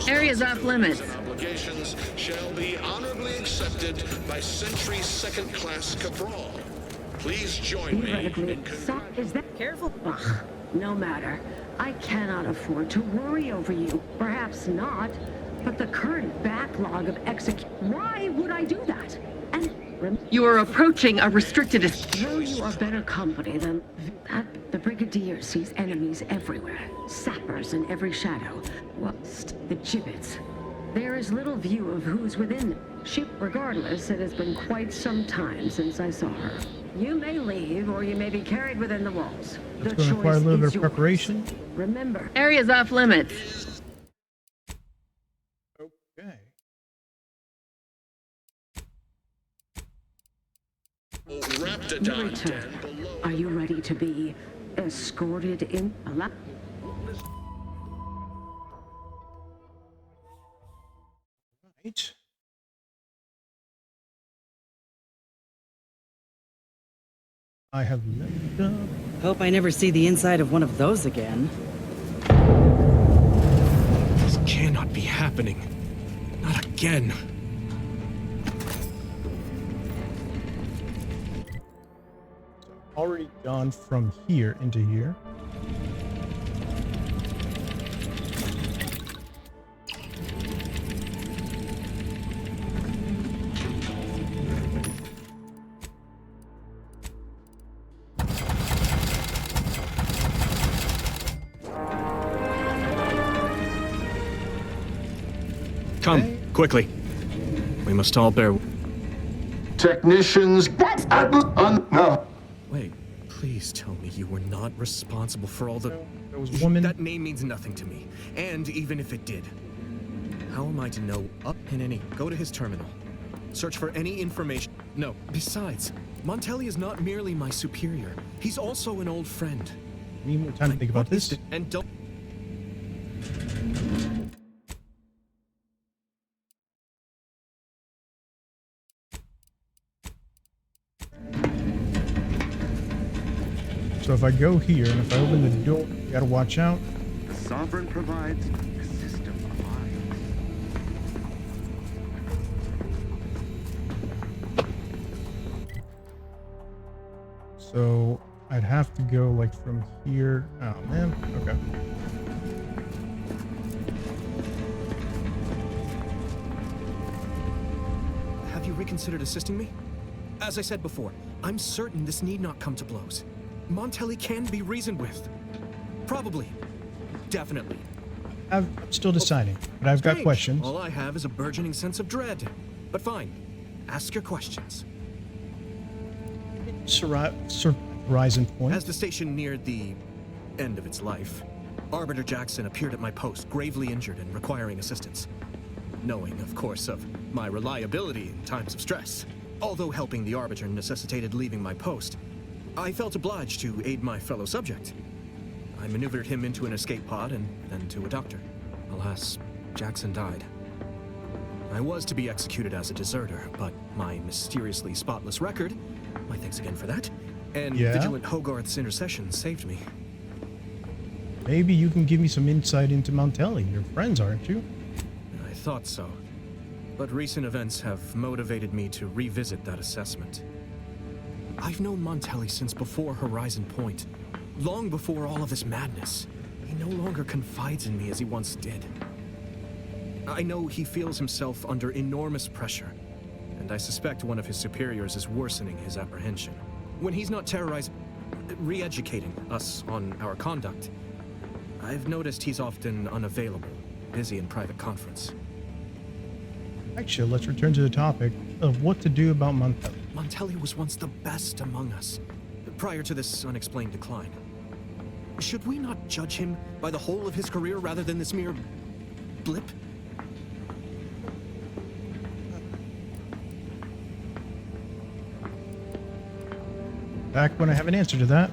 Area's off limits. Obligations shall be honorably accepted by Sentry Second Class Cabral. Please join me. Is that careful? Ugh, no matter. I cannot afford to worry over you. Perhaps not, but the current backlog of Why would I do that? And You are approaching a restricted estate. though you are better company than that, the Brigadier sees enemies everywhere. Sappers in every shadow. What's the gibbets? There is little view of who's within. Regardless, it has been quite some time since I saw her. You may leave, or you may be carried within the walls. That's going to require a little bit of preparation. Remember. Area's off limits. Okay. Narrator, are you ready to be escorted in? Right. I have left up. Hope I never see the inside of one of those again. This cannot be happening. Not again. Already gone from here into here. Come, quickly. We must all bear... Technicians... No. Wait, please tell me you were not responsible for all the... There was a woman... That name means nothing to me. And even if it did, how am I to know up in any... Go to his terminal. Search for any information. No, besides, Montelli is not merely my superior. He's also an old friend. Need more time to think about this. And don't... So if I go here and if I open the door, you gotta watch out. The Sovereign provides, the system provides. So I'd have to go like from here. Oh man, okay. Have you reconsidered assisting me? As I said before, I'm certain this need not come to blows. Montelli can be reasoned with. Probably. Definitely. I'm still deciding, but I've got Strange. questions. All I have is a burgeoning sense of dread. But fine. Ask your questions. Horizon Point. As the station neared the end of its life, Arbiter Jackson appeared at my post, gravely injured and requiring assistance. Knowing, of course, of my reliability in times of stress. Although helping the Arbiter necessitated leaving my post, I felt obliged to aid my fellow subject. I maneuvered him into an escape pod and then to a doctor. Alas, Jackson died. I was to be executed as a deserter, but my mysteriously spotless record, my thanks again for that, and Vigilant Hogarth's intercession saved me. Maybe you can give me some insight into Montelli. You're friends, aren't you? I thought so. But recent events have motivated me to revisit that assessment. I've known Montelli since before Horizon Point, long before all of this madness. He no longer confides in me as he once did. I know he feels himself under enormous pressure, and I suspect one of his superiors is worsening his apprehension. When he's not terrorizing, re-educating us on our conduct, I've noticed he's often unavailable, busy in private conference. Actually, let's return to the topic of what to do about Montelli. Montelli was once the best among us, prior to this unexplained decline. Should we not judge him by the whole of his career rather than this mere blip? Back when I have an answer to that.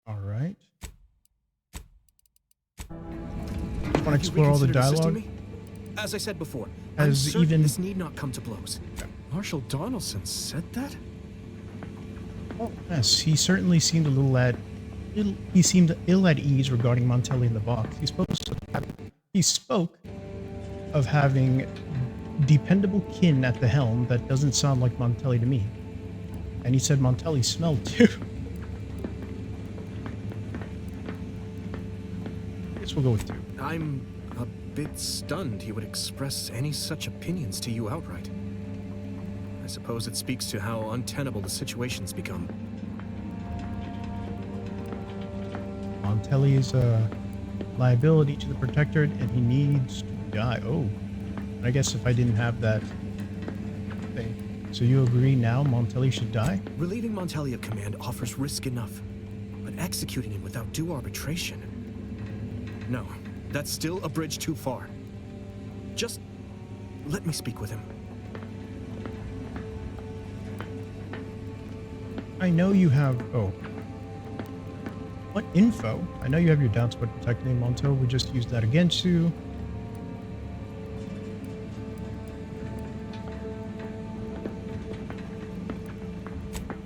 All right. Just want to explore all the dialogue. As I said before, As I'm certain even- this need not come to blows. Marshal Donaldson said that? Oh, yes, he certainly seemed he seemed ill at ease regarding Montelli in the box. He spoke of having dependable kin at the helm that doesn't sound like Montelli to me. And he said Montelli smelled too. I guess we'll go with 2. I'm a bit stunned he would express any such opinions to you outright. I suppose it speaks to how untenable the situation's become. Montelli is a liability to the Protectorate and he needs to die. Oh, I guess if I didn't have that thing. So you agree now Montelli should die? Relieving Montelli of command offers risk enough, but executing him without due arbitration... No, that's still a bridge too far. Just let me speak with him. I know you have... Oh. What info? I know you have your doubts about protecting Monto. We just used that against you.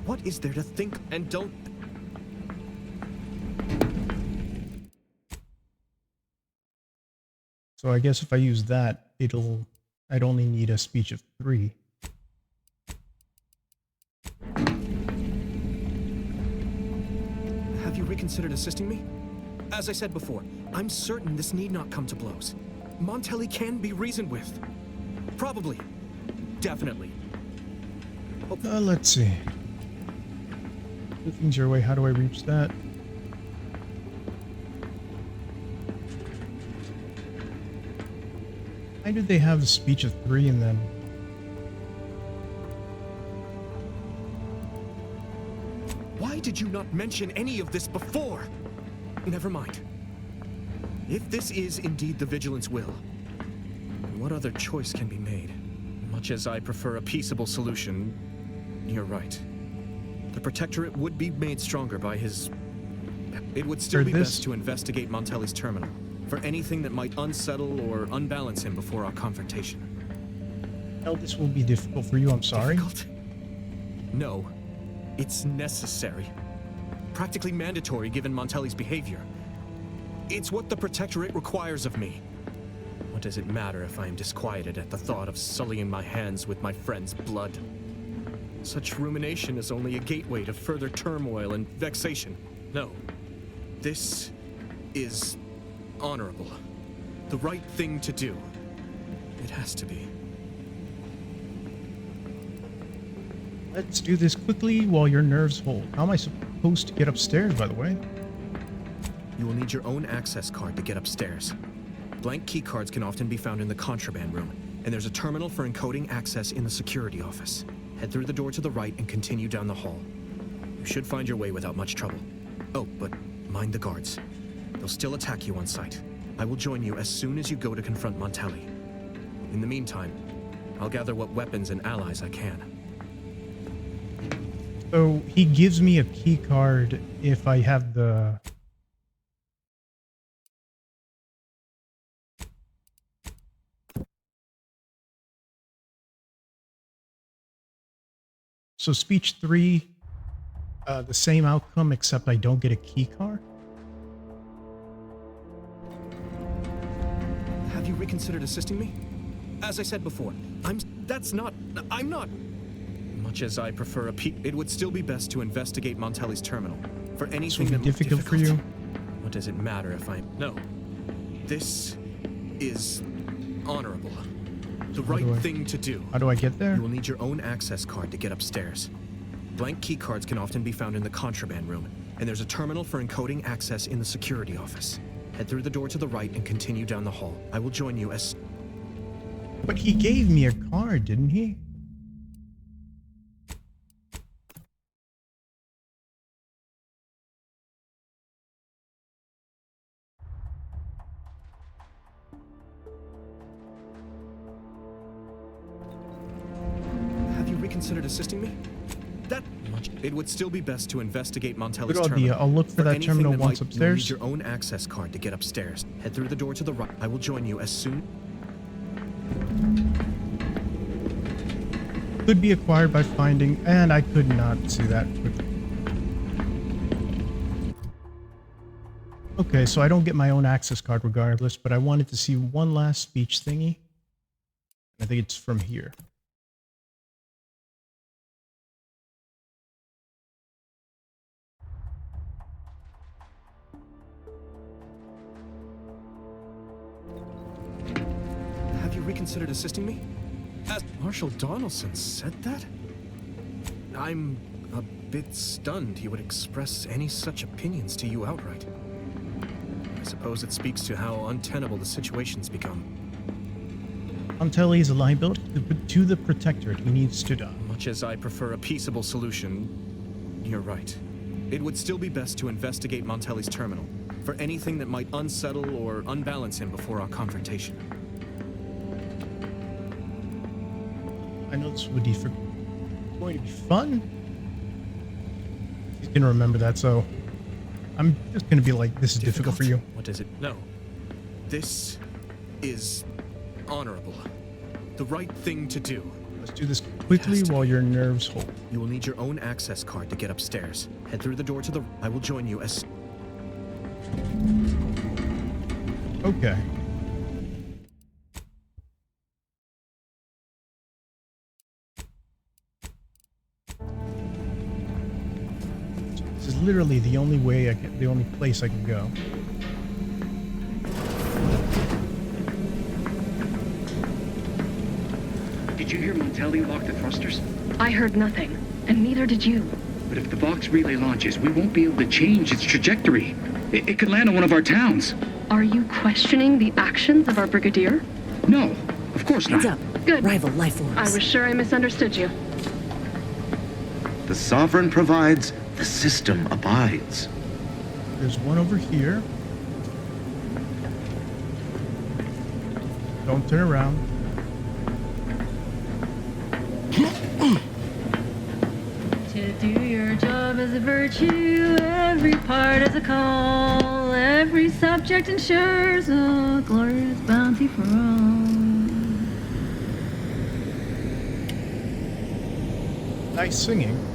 What is there to think and don't... So I guess if I use that, I'd only need a speech of 3. Have you reconsidered assisting me? As I said before, I'm certain this need not come to blows. Montelli can be reasoned with. Probably. Definitely. Let's see. Two things your way. How do I reach that? Why did they have a speech of 3 and then... Why did you not mention any of this before? Never mind. If this is indeed the Vigilance will, then what other choice can be made? Much as I prefer a peaceable solution, you're right. The Protectorate would be made stronger by his... It would still be best to investigate Montelli's terminal for anything that might unsettle or unbalance him before our confrontation. Hell, this will be difficult for you, I'm sorry. Difficult? No. It's necessary. Practically mandatory given Montelli's behavior. It's what the Protectorate requires of me. What does it matter if I am disquieted at the thought of sullying my hands with my friend's blood? Such rumination is only a gateway to further turmoil and vexation. No. This is honorable. The right thing to do. It has to be. Let's do this quickly while your nerves hold. How am I supposed to get upstairs, by the way? You will need your own access card to get upstairs. Blank key cards can often be found in the contraband room, and there's a terminal for encoding access in the security office. Head through the door to the right and continue down the hall. You should find your way without much trouble. Oh, but mind the guards. They'll still attack you on sight. I will join you as soon as you go to confront Montelli. In the meantime, I'll gather what weapons and allies I can. So he gives me a key card if I have the... So speech 3, the same outcome except I don't get a key card? Have you reconsidered assisting me? As I said before, I'm not. Much as I prefer it would still be best to investigate Montelli's terminal for anything that might be difficult for you. What does it matter if I... No. This is honorable. The right thing to do. How do I get there? You will need your own access card to get upstairs. Blank key cards can often be found in the contraband room, and there's a terminal for encoding access in the security office. Head through the door to the right and continue down the hall. I will join you as... But he gave me a card, didn't he? Considered assisting me? That much. It would still be best to investigate Montelli's terminal. Good idea. I'll look for that terminal once upstairs. You'll need your own access card to get upstairs. Head through the door to the right. I will join you as soon. Could be acquired by finding, and I could not see that quickly. Okay, so I don't get my own access card regardless, but I wanted to see one last speech thingy. I think it's from here. Reconsidered assisting me? As Marshal Donaldson said that? I'm a bit stunned he would express any such opinions to you outright. I suppose it speaks to how untenable the situation's become. Montelli is a liability to the Protectorate. He needs to die. Much as I prefer a peaceable solution, you're right. It would still be best to investigate Montelli's terminal for anything that might unsettle or unbalance him before our confrontation. I know this would be going to be fun. He's gonna remember that, so I'm just gonna be like, this is difficult for you. What is it? No. This is honorable. The right thing to do. Let's do this quickly while your nerves hold. You will need your own access card to get upstairs. Head through the door to the... I will join you as... Okay. This is literally the only way the only place I can go. Did you hear Montelli lock the thrusters? I heard nothing, and neither did you. But if the Vox relay launches, we won't be able to change its trajectory. It could land on one of our towns. Are you questioning the actions of our brigadier? No, Of course Heads not. up. Good. Rival life forms. I was sure I misunderstood you. The Sovereign provides, the system abides. There's one over here. Don't turn around. To do your job is a virtue, every part is a call, every subject ensures a glorious bounty for all. Nice singing.